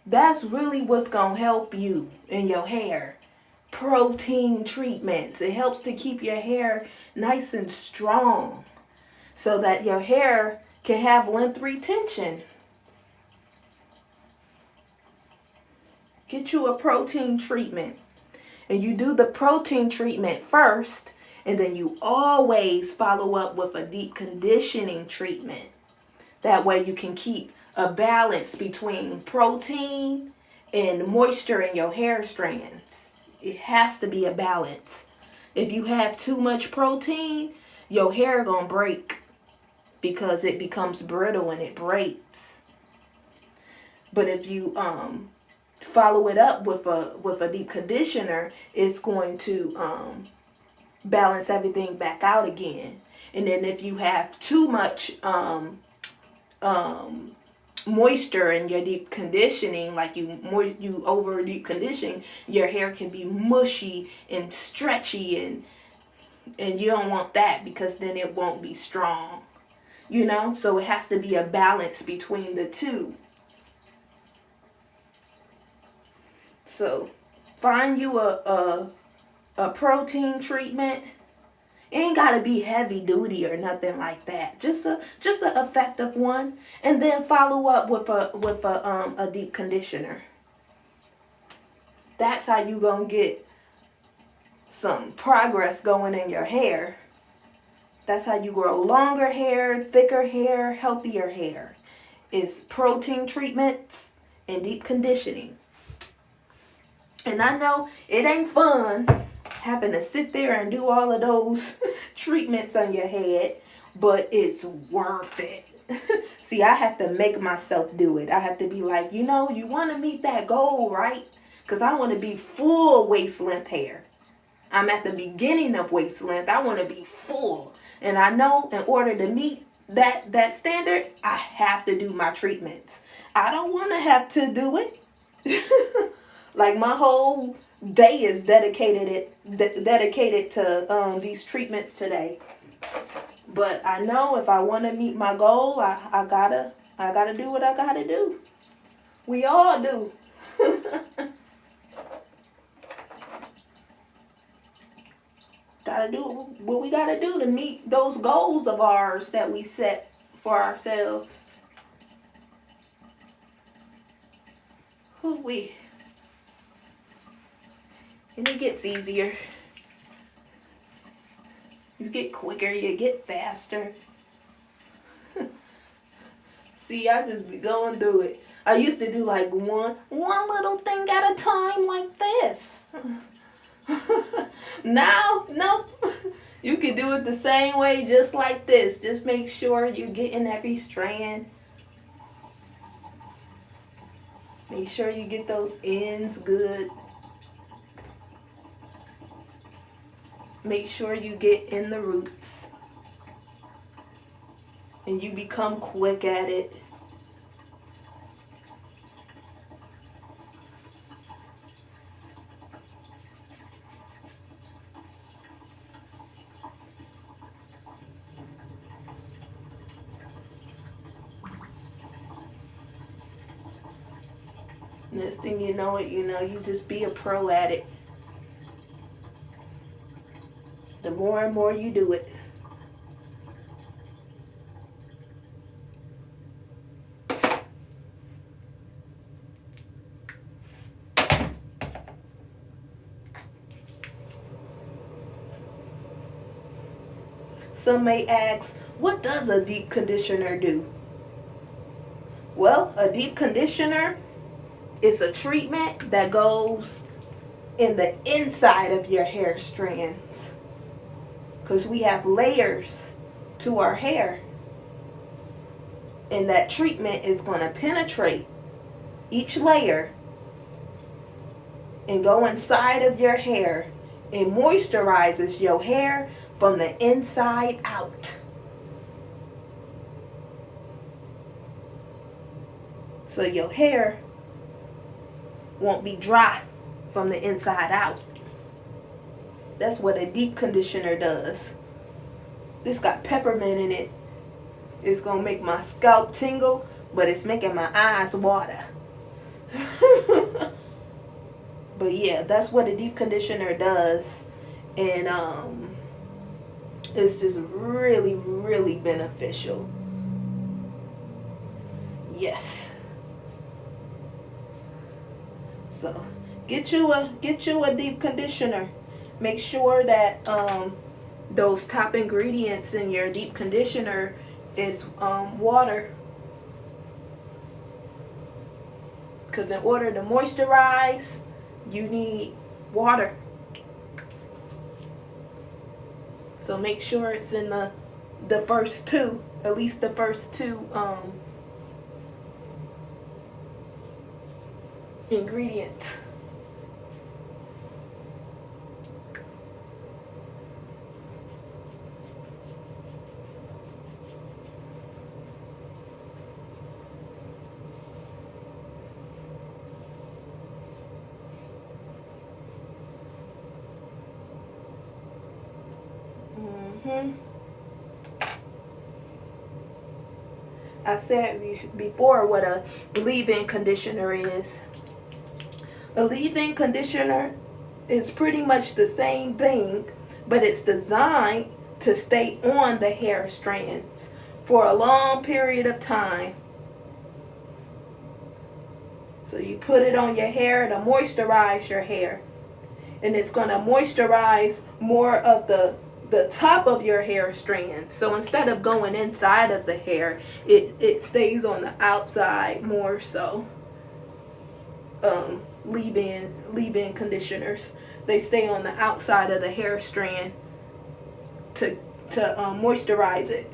That's really what's going to help you in your hair. Protein treatments. It helps to keep your hair nice and strong so that your hair can have length retention. Get you a protein treatment. And you do the protein treatment first, and then you always follow up with a deep conditioning treatment. That way you can keep a balance between protein and moisture in your hair strands. It has to be a balance. If you have too much protein, your hair gonna break because it becomes brittle and it breaks. But if you follow it up with a deep conditioner, it's going to balance everything back out again. And then if you have too much moisture in your deep conditioning, like you over deep conditioning, your hair can be mushy and stretchy, and you don't want that because then it won't be strong, you know. So it has to be a balance between the two. So find you a protein treatment. It ain't gotta be heavy duty or nothing like that. Just an effective one, and then follow up with a deep conditioner. That's how you gonna get some progress going in your hair. That's how you grow longer hair, thicker hair, healthier hair. Is protein treatments and deep conditioning. And I know it ain't fun having to sit there and do all of those treatments on your head, but it's worth it. See, I have to make myself do it. I have to be like, you want to meet that goal, right? Because I want to be full waist length hair. I'm at the beginning of waist length. I want to be full. And I know in order to meet that standard, I have to do my treatments. I don't want to have to do it. Like my whole day is dedicated to these treatments today. But I know if I want to meet my goal, I gotta do what I gotta do. We all do. Gotta do what we gotta do to meet those goals of ours that we set for ourselves. Who-wee. And it gets easier. You get quicker, you get faster. See, I just be going through it. I used to do like one little thing at a time like this. Now, nope. You can do it the same way just like this. Just make sure you're getting every strand. Make sure you get those ends good. Make sure you get in the roots. And you become quick at it. Next thing you know, you just be a pro at it. The more and more you do it. Some may ask, what does a deep conditioner do? Well, a deep conditioner is a treatment that goes in the inside of your hair strands. Because we have layers to our hair. And that treatment is going to penetrate each layer and go inside of your hair and moisturizes your hair from the inside out. So your hair won't be dry from the inside out. That's what a deep conditioner does. This got peppermint in it. It's going to make my scalp tingle, but it's making my eyes water. But yeah, that's what a deep conditioner does. And it's just really, really beneficial. Yes. So get you a deep conditioner. Make sure that those top ingredients in your deep conditioner is water. Because in order to moisturize, you need water. So make sure it's in the first two, at least the first two ingredients. I said before what a leave-in conditioner is. A leave-in conditioner is pretty much the same thing, but it's designed to stay on the hair strands for a long period of time. So you put it on your hair to moisturize your hair. And it's going to moisturize more of the top of your hair strand. So instead of going inside of the hair, it stays on the outside more so. Leave-in conditioners, they stay on the outside of the hair strand to moisturize it.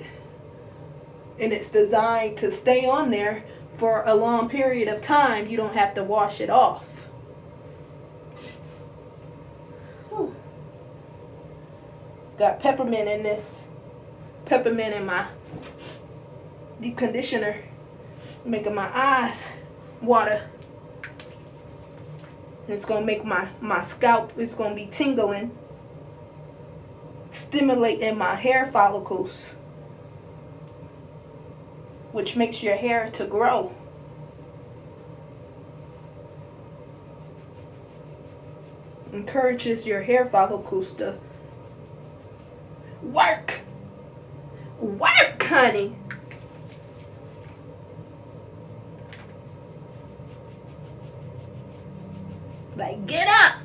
And it's designed to stay on there for a long period of time. You don't have to wash it off. Got peppermint in this. Peppermint in my deep conditioner. Making my eyes water. And it's going to make my scalp, it's going to be tingling. Stimulating my hair follicles. Which makes your hair to grow. Encourages your hair follicles to work, honey. Like, get up.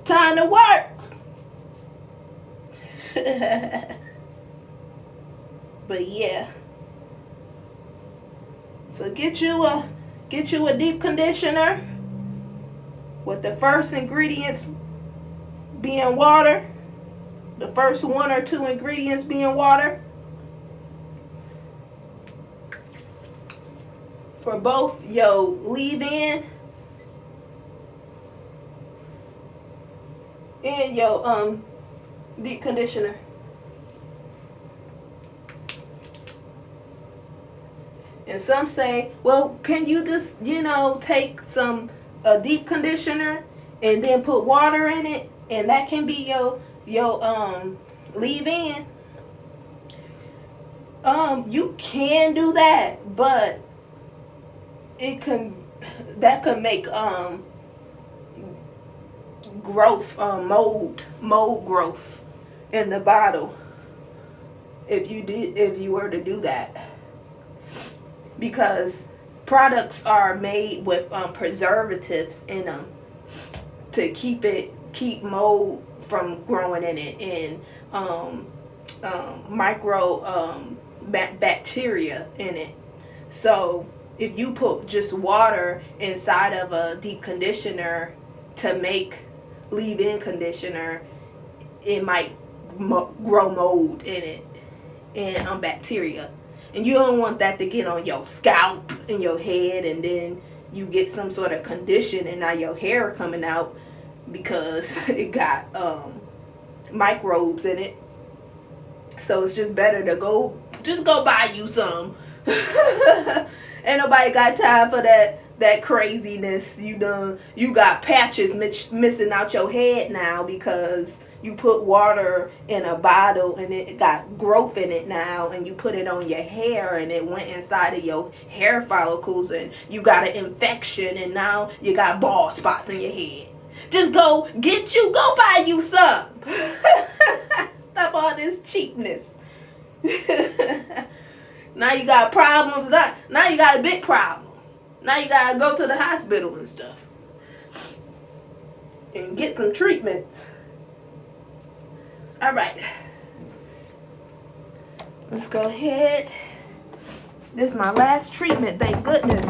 Time to work. But yeah. So get you a deep conditioner with the first ingredients being water. The first 1 or 2 ingredients being water. For both your leave-in and your deep conditioner. And some say, well, can you just, take a deep conditioner and then put water in it, and that can be your leave-in? You can do that, but that could make growth, mold growth. in the bottle if you were to do that, because products are made with preservatives in them to keep mold from growing in it, and micro bacteria in it. So if you put just water inside of a deep conditioner to make leave-in conditioner, it might grow mold in it and bacteria. And you don't want that to get on your scalp and your head, and then you get some sort of condition and now your hair coming out because it got microbes in it. So it's just better to go buy you some. Ain't nobody got time for that craziness. You got patches missing out your head now because you put water in a bottle and it got growth in it now, and you put it on your hair and it went inside of your hair follicles and you got an infection and now you got bald spots in your head. Just go buy you some. Stop all this cheapness. Now you got problems. Now you got a big problem. Now you gotta go to the hospital and stuff and get some treatments. All right, let's go ahead. This is my last treatment, thank goodness.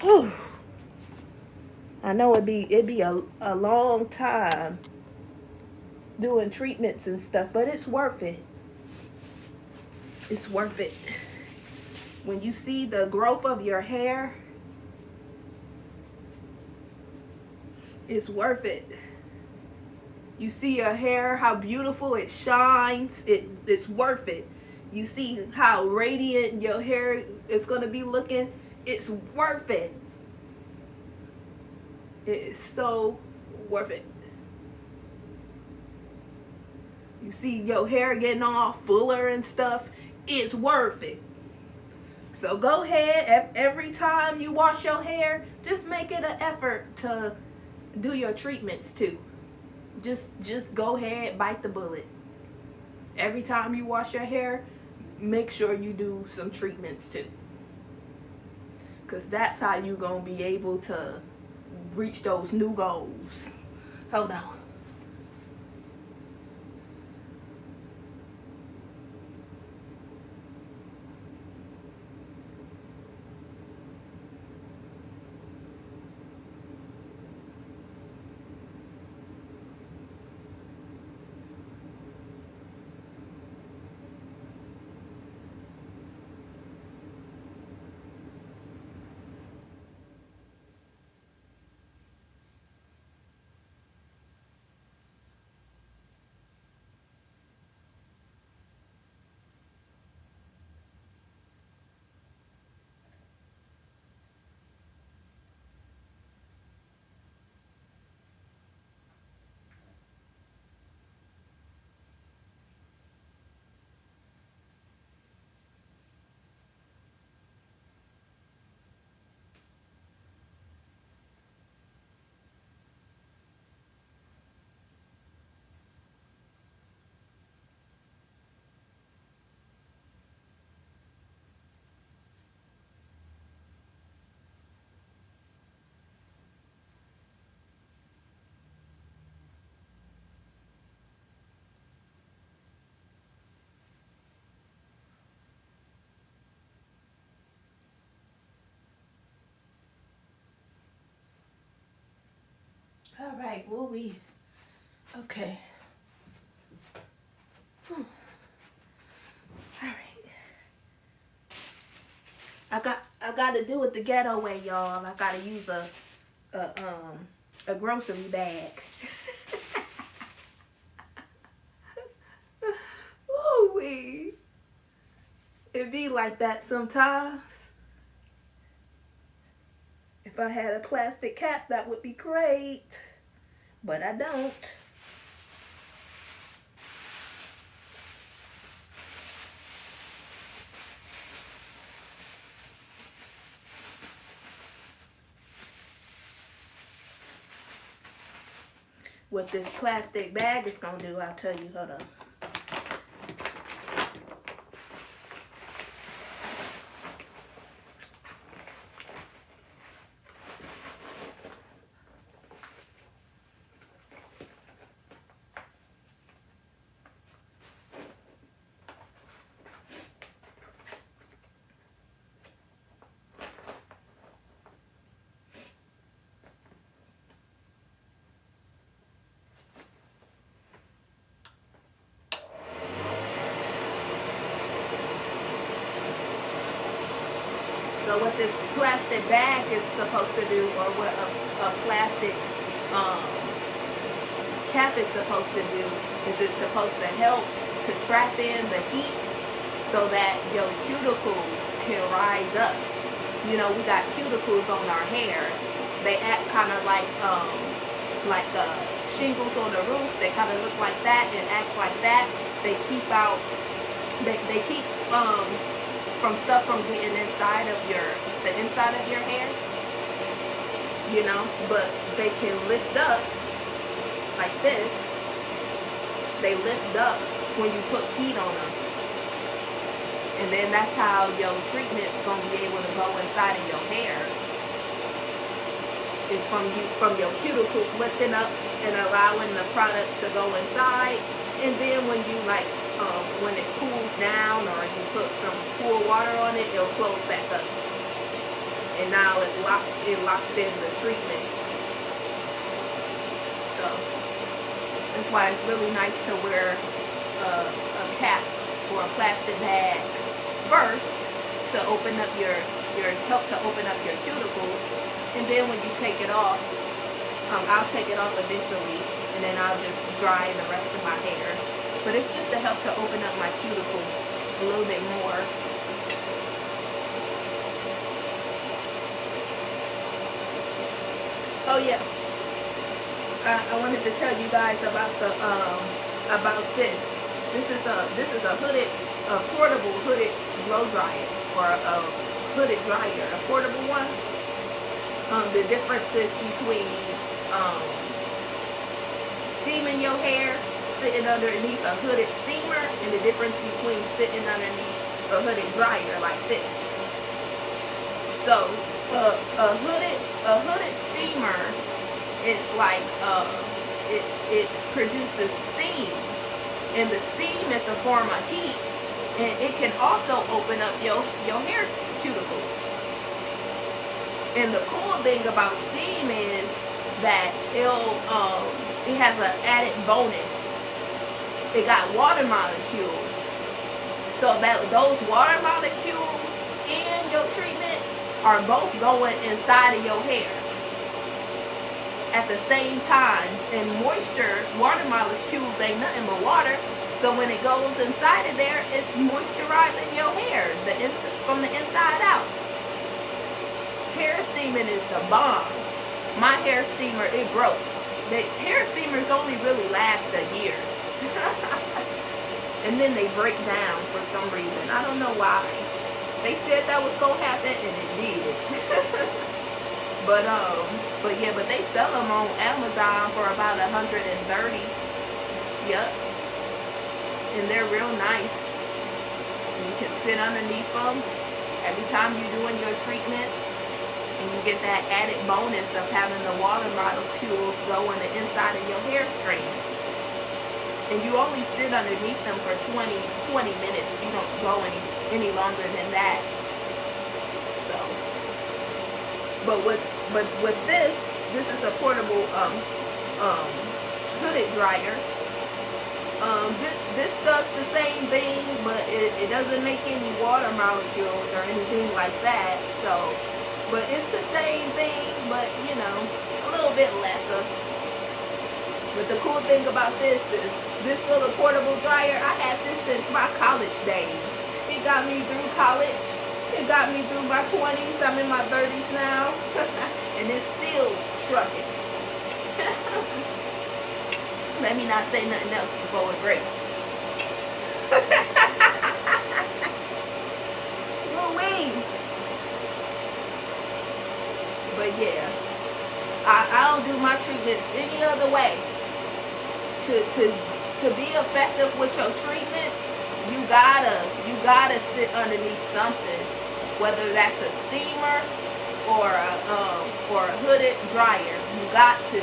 Whew. I know it'd be a long time doing treatments and stuff, but it's worth it. It's worth it. When you see the growth of your hair, it's worth it. You see your hair, how beautiful it shines. It's worth it. You see how radiant your hair is going to be looking. It's worth it. It is so worth it. You see your hair getting all fuller and stuff. It's worth it. So go ahead, every time you wash your hair, just make it an effort to do your treatments too. Just go ahead, bite the bullet. Every time you wash your hair, make sure you do some treatments too. Because that's how you're going to be able to reach those new goals. Hold on. All right, okay. All right. I got to do it the ghetto way, y'all. I got to use a grocery bag. Ooh-wee. It be like that sometimes. If I had a plastic cap, that would be great. But I don't. what this plastic bag is gonna do, I'll tell you. Hold on. So what this plastic bag is supposed to do, or what a plastic cap is supposed to do, is it's supposed to help to trap in the heat so that your cuticles can rise up. You know, we got cuticles on our hair. They act kind of like shingles on the roof. They kind of look like that and act like that. They keep out, they keep from stuff from getting inside of the inside of your hair, you know, but they can lift up like this. They lift up when you put heat on them, and then that's how your treatment's gonna be able to go inside of your hair. Is from your cuticles lifting up and allowing the product to go inside, and then when you when it cools down or you put some cool water on it, it'll close back up. And now it locked in the treatment. So that's why it's really nice to wear a cap or a plastic bag first to open up help to open up your cuticles. And then when you take it off, I'll take it off eventually, and then I'll just dry the rest of my hair. But it's just to help to open up my cuticles a little bit more. Oh yeah, I wanted to tell you guys about this. This is a portable hooded blow dryer, or a hooded dryer, a portable one. The differences between steaming your hair, sitting underneath a hooded steamer, and the difference between sitting underneath a hooded dryer like this. So a hooded steamer is like it produces steam, and the steam is a form of heat, and it can also open up your hair cuticles. And the cool thing about steam is that it has an added bonus. It got water molecules, so that those water molecules in your treatment are both going inside of your hair at the same time. And water molecules ain't nothing but water, so when it goes inside of there, it's moisturizing your hair from the inside out. Hair steaming is the bomb. My hair steamer, it broke. The hair steamers only really last a year. And then they break down for some reason. I don't know why. They said that was gonna happen, and it did. but they sell them on Amazon for about $130. Yep. And they're real nice. You can sit underneath them every time you're doing your treatments, and you get that added bonus of having the water molecules go in the inside of your hair strands. And you only sit underneath them for 20 minutes. You don't go any longer than that. So, but with this is a portable hooded dryer. This does the same thing, but it doesn't make any water molecules or anything like that. So, but it's the same thing, but you know, a little bit lesser. But the cool thing about this is this little portable dryer, I had this since my college days. It got me through college. It got me through my 20s. I'm in my 30s now. And it's still trucking. Let me not say nothing else before it breaks. Woo-wee. But yeah, I don't do my treatments any other way. to be effective with your treatments, you gotta sit underneath something, whether that's a steamer or a hooded dryer. You got to.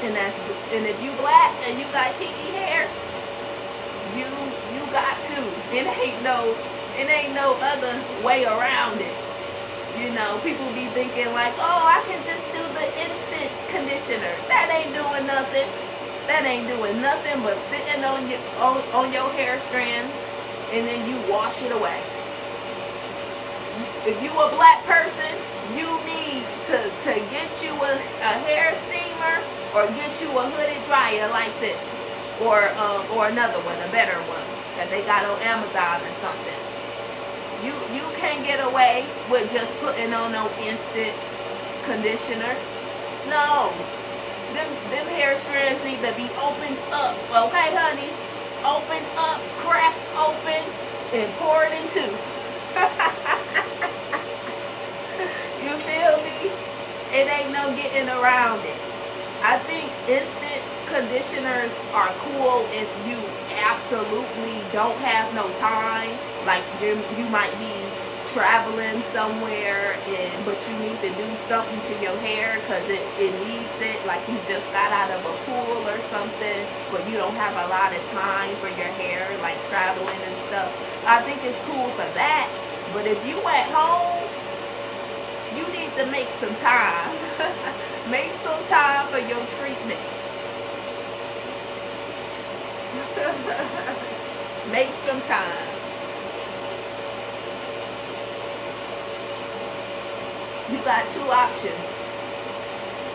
And if you black and you got kinky hair, you got to. It ain't no other way around it. You know, people be thinking like, oh, I can just do the instant conditioner. That ain't doing nothing. That ain't doing nothing but sitting on your hair strands, and then you wash it away. If you a black person, you need to get you a hair steamer or get you a hooded dryer like this, or another one, a better one that they got on Amazon or something. You can't get away with just putting on no instant conditioner. No, them hair strands need to be opened up, okay, honey? Open up, crack open, and pour it in two. You feel me? It ain't no getting around it. I think instant conditioners are cool if you absolutely don't have no time. Like you might be traveling somewhere, but you need to do something to your hair because it needs it. Like you just got out of a pool or something, but you don't have a lot of time for your hair, like traveling and stuff. I think it's cool for that. But if you at home, you need to make some time. Make some time for your treatments. Make some time. You got two options.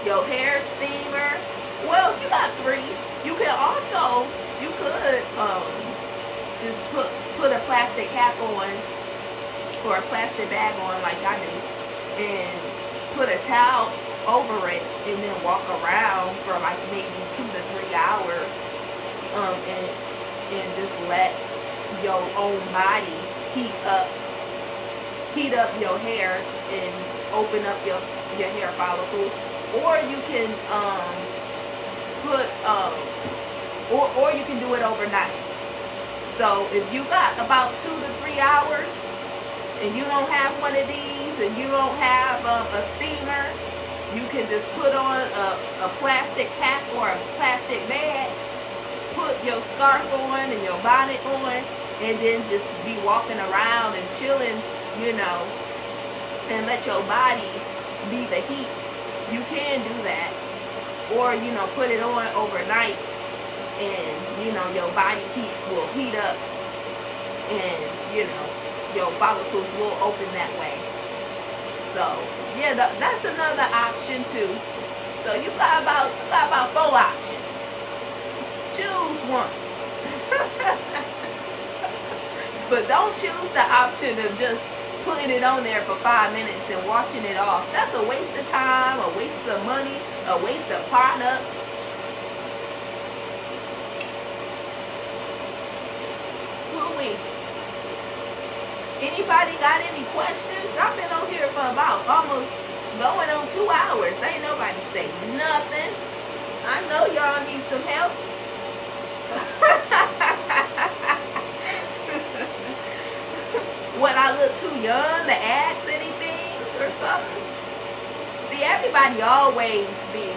Your hair steamer. Well, you got three. You could just put a plastic cap on, or a plastic bag on like I do, and put a towel over it, and then walk around for like maybe 2 to 3 hours, and just let your own body heat up your hair and open up your hair follicles. Or you can or you can do it overnight. So if you got about 2 to 3 hours and you don't have one of these, and you don't have a steamer, you can just put on a plastic cap or a plastic bag, put your scarf on and your bonnet on, and then just be walking around and chilling, you know, and let your body be the heat. You can do that. Or, you know, put it on overnight, and, you know, your body heat will heat up, and, you know, your follicles will open that way. So, yeah, that's another option too. So you got about 4 options. Choose one. But don't choose the option of just putting it on there for 5 minutes and washing it off. That's a waste of time, a waste of money, a waste of product. Woo-wee. Anybody got any questions? I've been on here for about almost going on 2 hours. Ain't nobody say nothing. I know y'all need some help. What, I look too young to ask anything or something? See, everybody always be,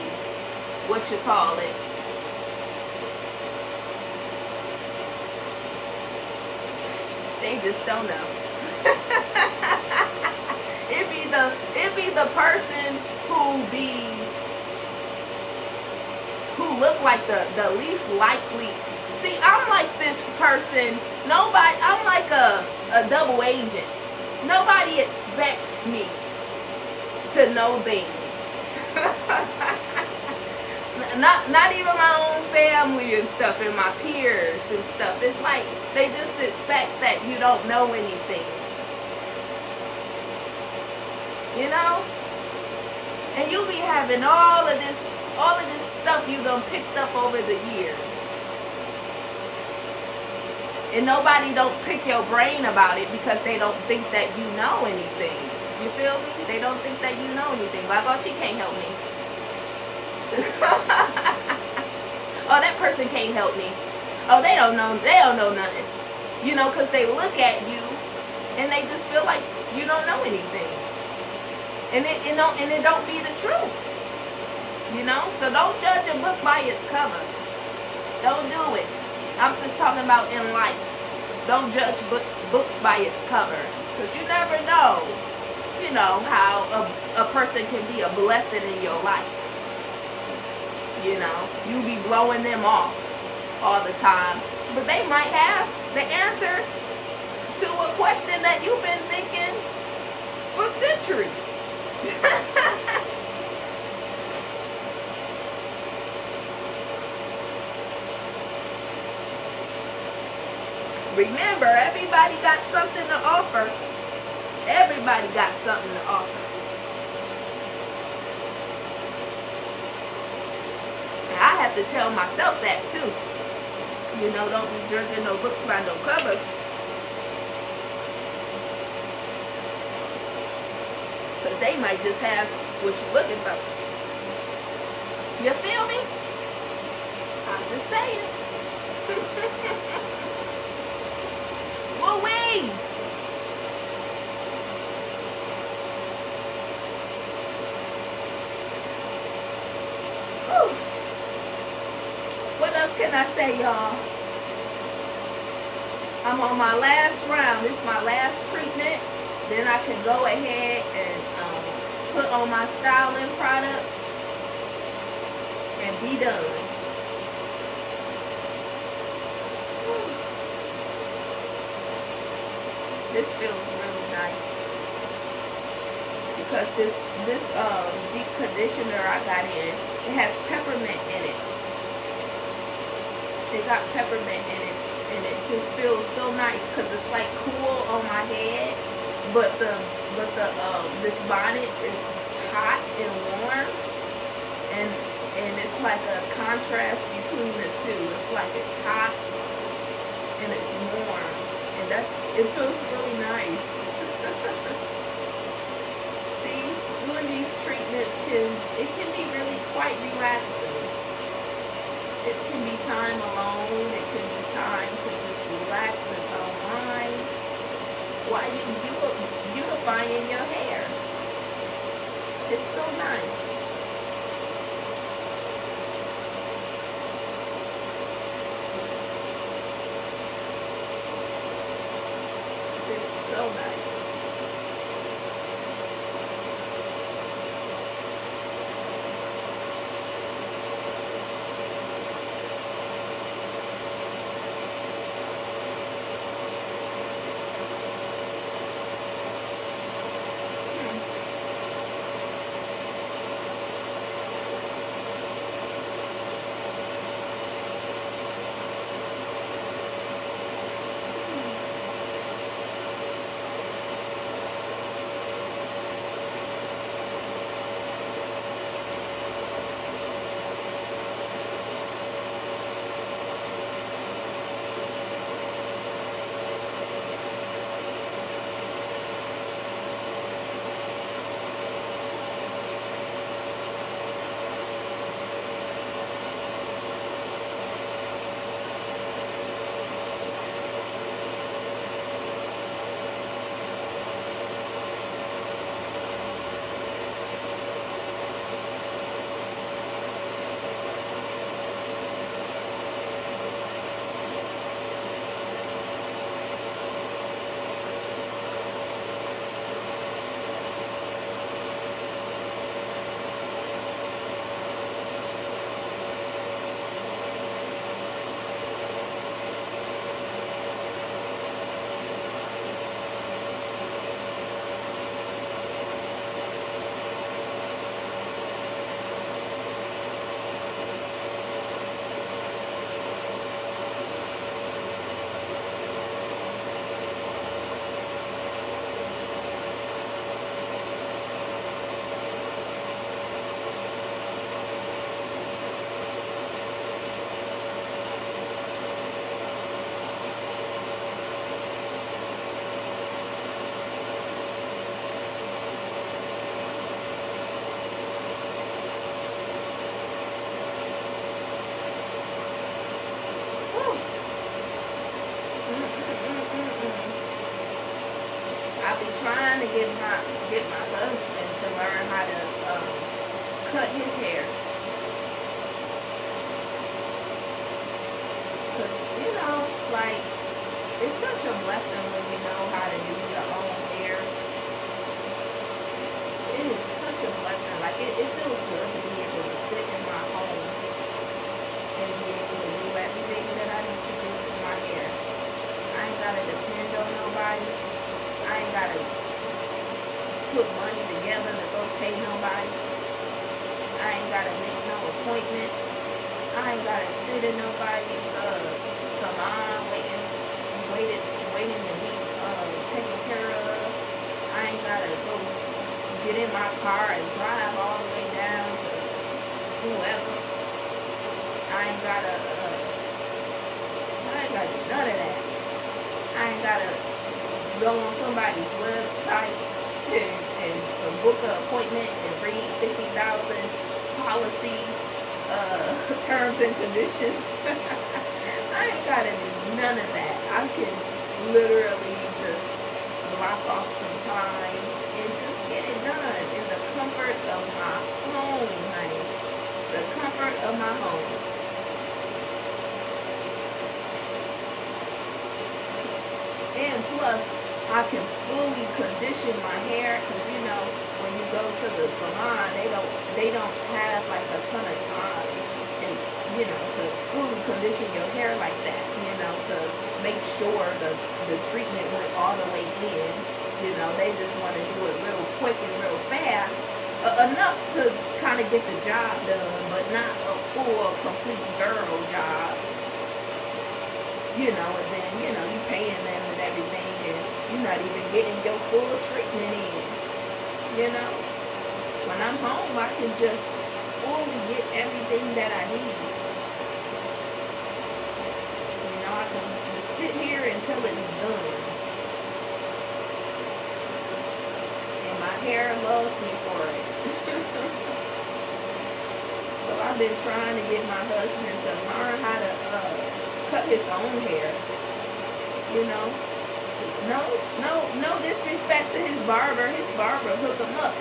what you call it, they just don't know. it be the person who look like the least likely. See, I'm like this person. I'm like a double agent. Nobody expects me to know things. Not even my own family and stuff, and my peers and stuff. It's like they just expect that you don't know anything. You know? And you be having all of this stuff you done picked up over the years. And nobody don't pick your brain about it because they don't think that you know anything. You feel me? They don't think that you know anything. Like, oh, she can't help me. Oh, that person can't help me. Oh, they don't know nothing. You know, because they look at you and they just feel like you don't know anything. And it don't be the truth. You know? So don't judge a book by its cover. Don't do it. I'm just talking about in life. Don't judge books by its cover. Because you never know, you know, how a person can be a blessing in your life. You know, you be blowing them off all the time. But they might have the answer to a question that you've been thinking for centuries. Remember, everybody got something to offer. Everybody got something to offer. And I have to tell myself that too. You know, don't be judging no books by no covers. Because they might just have what you're looking for. You feel me? I'm just saying. Woo-wee! What else can I say, y'all? I'm on my last round. This is my last treatment. Then I can go ahead and put on my styling products and be done. This feels really nice because this deep conditioner I got in, it has peppermint in it. It got peppermint in it, and it just feels so nice because it's like cool on my head, but this bonnet is hot and warm, and it's like a contrast between the two. It's like it's hot and it's warm, and it feels really nice. See, doing these treatments can be really quite relaxing. It can be time alone. It can be time to just relax and unwind while you beautifying your hair. It's so nice. It's so nice. be trying to get my husband to learn how to cut his hair. Cause like, it's such a blessing when you know how to do your own hair. It is such a blessing. Like, it feels good to be able to sit in my home and be able to do everything that I need to do to my hair. I ain't gotta depend on nobody. I ain't gotta put money together to go pay nobody. I ain't gotta make no appointment. I ain't gotta sit in nobody's salon waiting to be taken care of. I ain't gotta go get in my car and drive all the way down to whoever. I ain't gotta do none of that. I ain't gotta go on somebody's website and book an appointment and read 50,000 policy terms and conditions. I ain't gotta do none of that. I can literally just block off some time and just get it done in the comfort of my home, honey. The comfort of my home. And plus, I can fully condition my hair, because when you go to the salon, they don't have like a ton of time and to fully condition your hair like that, to make sure the treatment went all the way in. They just want to do it real quick and real fast, enough to kind of get the job done, but not a full complete girl job. And then you paying them and everything, and you're not even getting your full treatment in. When I'm home, I can just fully get everything that I need. I can just sit here until it's done. And my hair loves me for it. So I've been trying to get my husband to learn how to cut his own hair. No disrespect to his barber. His barber hook him up.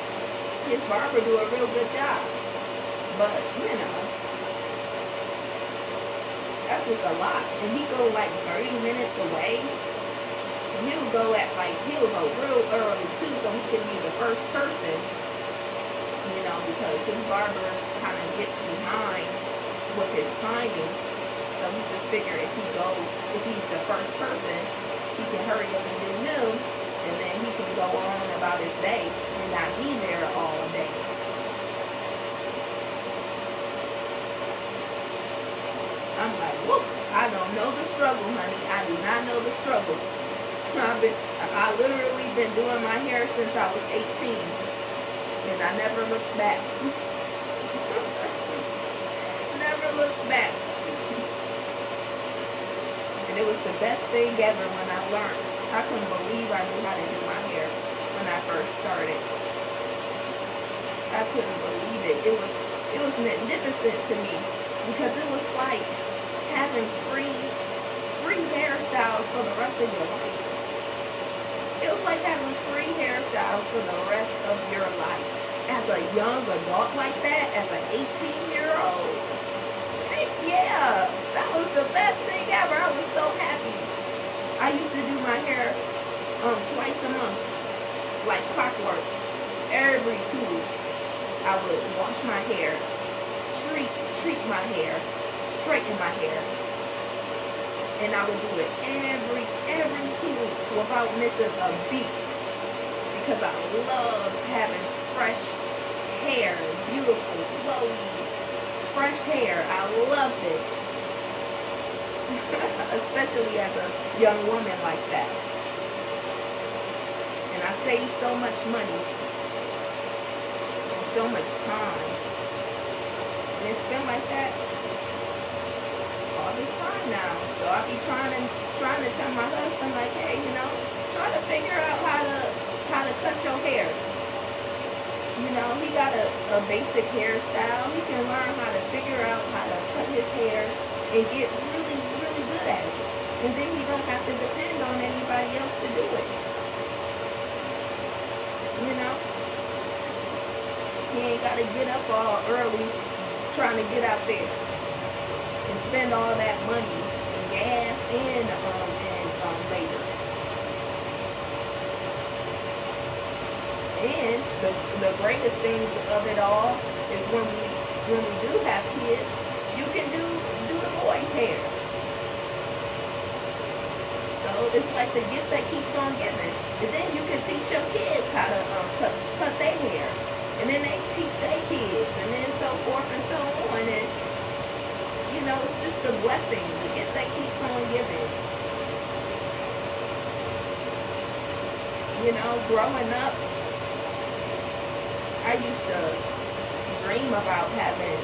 His barber do a real good job. But that's just a lot. And he go like 30 minutes away. And he'll go real early too, so he can be the first person. Because his barber kind of gets behind with his timing. So he just figure if he's the first person, he can hurry up and do him, and then he can go on about his day and not be there all day. I'm like, whoop, I don't know the struggle, honey. I do not know the struggle. I literally been doing my hair since I was 18, and I never looked back. Never looked back. And it was the best thing ever when I learned. I couldn't believe I knew how to do my hair when I first started. I couldn't believe it. It was magnificent to me, because it was like having free hairstyles for the rest of your life. It was like having free hairstyles for the rest of your life. As a young adult like that, as an 18-year-old, heck yeah, that was the best thing ever. I was so happy. I used to do my hair twice a month, like clockwork. Every 2 weeks, I would wash my hair, treat my hair, straighten my hair, and I would do it every 2 weeks without missing a beat, because I loved having fresh hair, beautiful, flowy, fresh hair. I loved it. Especially as a young woman like that. And I saved so much money and so much time. And it's been like that all this time now. So I be trying to tell my husband, like, hey, try to figure out how to cut your hair. He got a basic hairstyle. He can learn how to figure out how to cut his hair and get really, really good at it. And then he don't have to depend on anybody else to do it. You know, he ain't got to get up all early trying to get out there and spend all that money and gas and labor. And the greatest thing of it all is when we do have kids, you can do the boys' hair. So it's like the gift that keeps on giving. And then you can teach your kids how to cut their hair. And then they teach their kids. And then so forth and so on. And, you know, it's just a blessing. The gift that keeps on giving. You know, growing up, I used to dream about having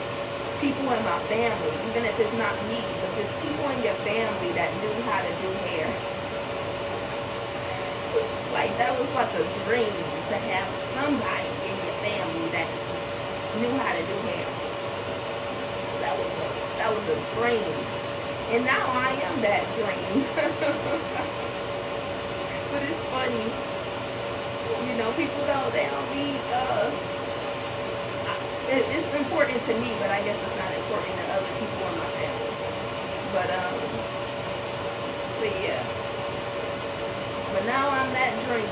people in my family, even if it's not me, but just people in your family that knew how to do hair. Like, that was like a dream, to have somebody in your family that knew how to do hair. That was a dream. And now I am that dream. But it's funny. You know, people though, they don't be, it's important to me, but I guess it's not important to other people in my family. But yeah. But now I'm that dream.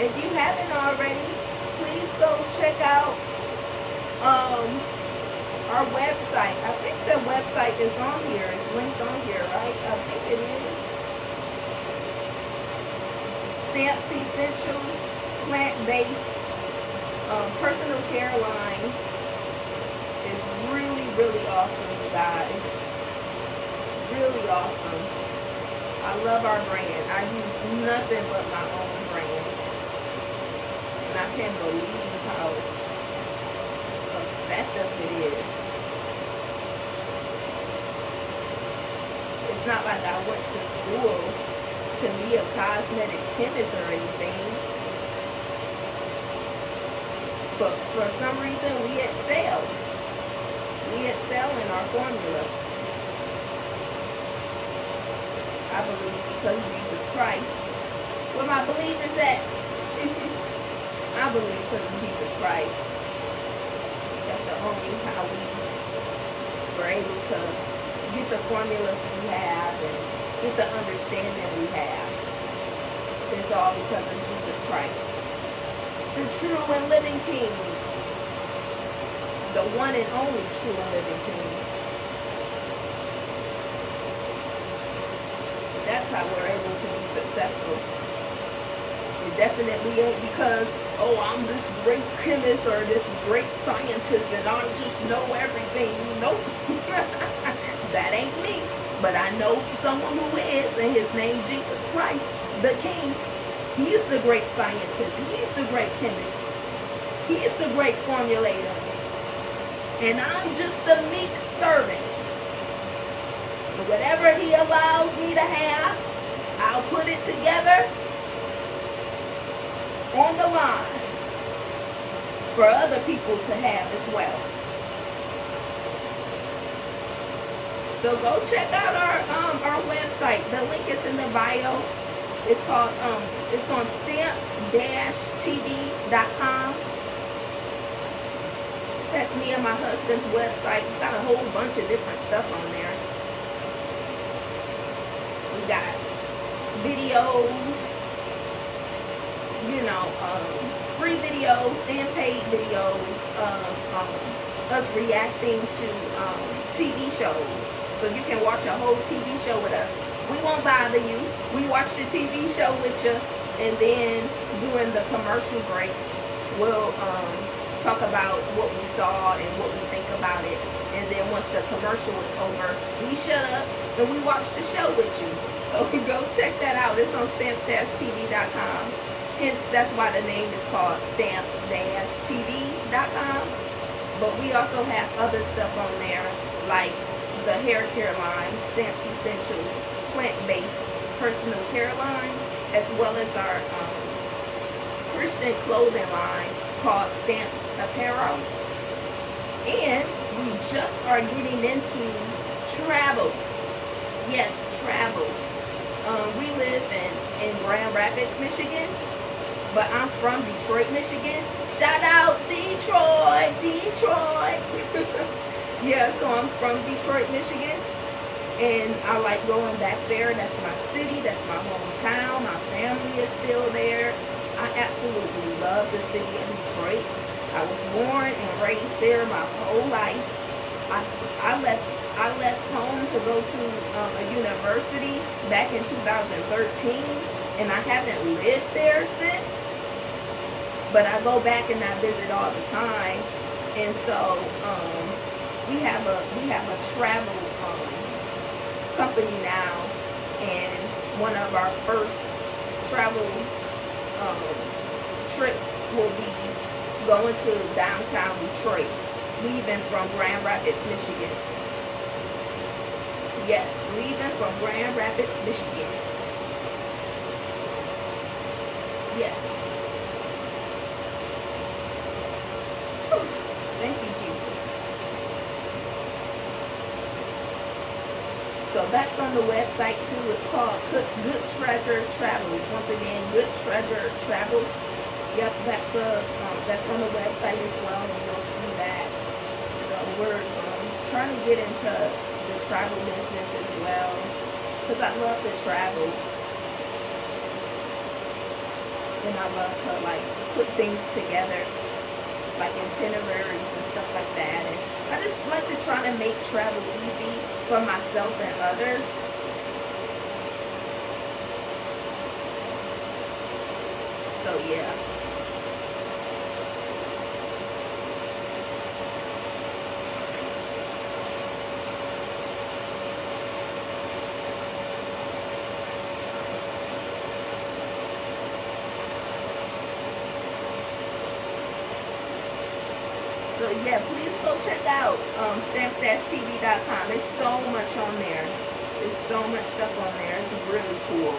If you haven't already, please go check out our website. I think the website is on here. It's linked on here, right? I think it is. Stamps Essentials, plant-based personal care line is really, really awesome, you guys. Really awesome. I love our brand. I use nothing but my own brand. And I can't believe how effective it is. It's not like I went to school to be a cosmetic chemist or anything. But for some reason we excel. We excel in our formulas. I believe because of Jesus Christ. Where my belief is at. I believe because of Jesus Christ. That's the only how we were able to get the formulas we have and get the understanding we have. It's all because of Jesus Christ. The true and living King. The one and only true and living King. That's how we're able to be successful. It definitely ain't because, oh, I'm this great chemist or this great scientist and I just know everything. Nope. That ain't me. But I know someone who is, and his name Jesus Christ, the King. He's the great scientist. He's the great chemist. He's the great formulator. And I'm just the meek servant. And whatever he allows me to have, I'll put it together on the line for other people to have as well. So go check out our website. The link is in the bio. It's called it's on stamps-tv.com. That's me and my husband's website. We got a whole bunch of different stuff on there. We got videos, you know, free videos and paid videos of us reacting to TV shows. So you can watch a whole TV show with us. We won't bother you. We watch the TV show with you, and then during the commercial breaks, we'll talk about what we saw and what we think about it. And then once the commercial is over, we shut up and we watch the show with you. So go check that out. It's on stamps-tv.com. Hence, that's why the name is called stamps-tv.com. But we also have other stuff on there, like the hair care line, Stamps Essentials, plant-based personal care line, as well as our Christian clothing line called Stamps Apparel. And we just are getting into travel. Yes, travel. We live in Grand Rapids, Michigan, but I'm from Detroit, Michigan. Shout out Detroit, Detroit. Yeah, so I'm from Detroit, Michigan, and I like going back there. That's my city, that's my hometown. My family is still there. I absolutely love the city of Detroit. I was born and raised there my whole life. I left home to go to a university back in 2013, and I haven't lived there since. But I go back and I visit all the time, and so we have a travel company now, and one of our first travel trips will be going to downtown Detroit, leaving from Grand Rapids, Michigan. Yes, leaving from Grand Rapids, Michigan. Yes. Whew. Thank you, Jesus. So that's on the website too. It's called Good Treasure Travels. Once again, Good Treasure Travels. Yep, that's on the website as well, and you'll see that. So we're trying to get into the travel business as well, because I love to travel, and I love to like put things together, like itineraries and stuff like that. And I just like to try to make travel easy for myself and others. So yeah. So yeah, please go check out stamps-tv.com. There's so much on there. There's so much stuff on there. It's really cool.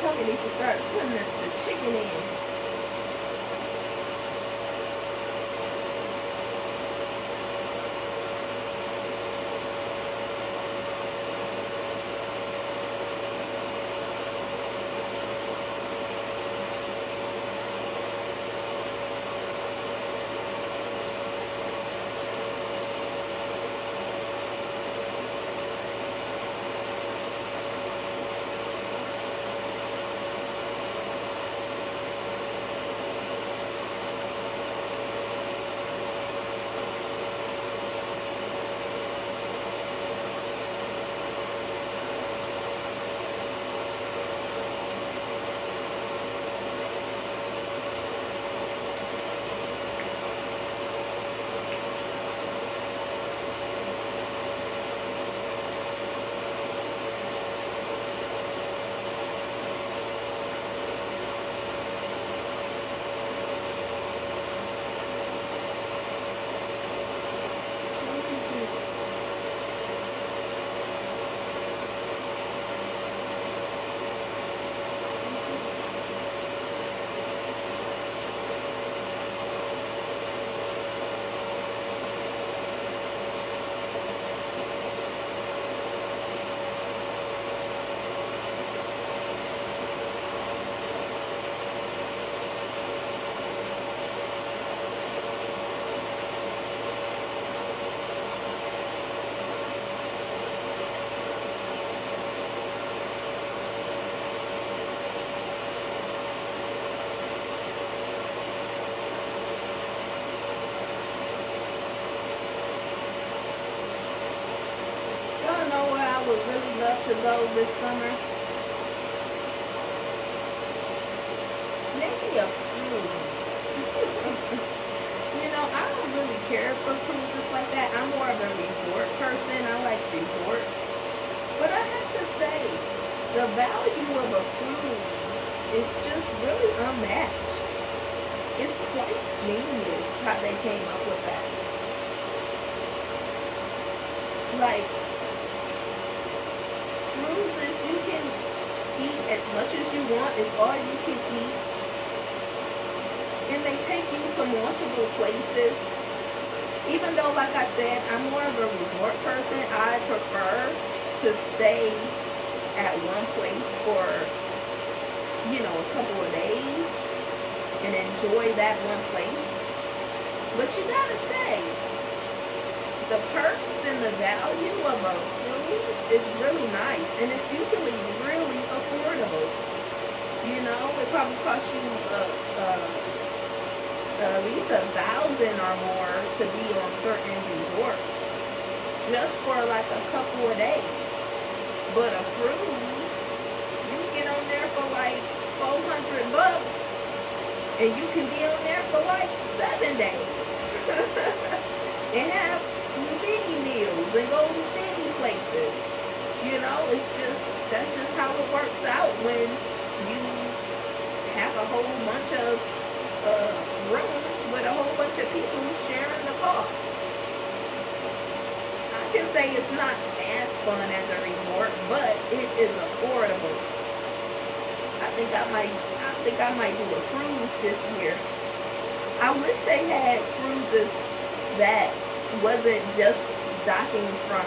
Probably need to start putting the chicken in. would really love to go this summer? Maybe a cruise. You know, I don't really care for cruises like that. I'm more of a resort person. I like resorts. But I have to say, the value of a cruise is just really unmatched. It's quite genius how they came up with that. Like, cruises, you can eat as much as you want. It's all you can eat. And they take you to multiple places. Even though, like I said, I'm more of a resort person, I prefer to stay at one place for, you know, a couple of days and enjoy that one place. But you gotta say, the perks and the value of a cruise is really nice, and it's usually really affordable. You know, it probably costs you at least 1,000 or more to be on certain resorts just for like a couple of days. But a cruise, you can get on there for like $400 and you can be on there for like 7 days and have many meals and go many places. You know, that's just how it works out when you have a whole bunch of rooms with a whole bunch of people sharing the cost. I can say it's not as fun as a resort, but it is affordable. I think I might do a cruise this year. I wish they had cruises that wasn't just docking from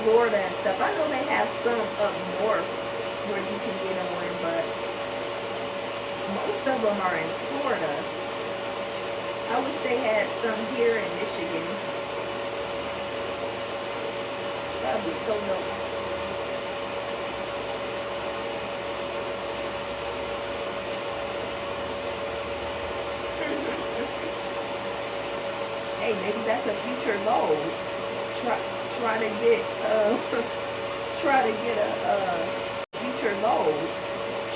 Florida and stuff. I know they have some up north where you can get on, but most of them are in Florida. I wish they had some here in Michigan. That'd be so dope. Hey, maybe that's a future goal. Try to get try to get a future goal.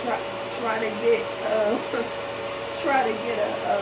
Try to get try to get a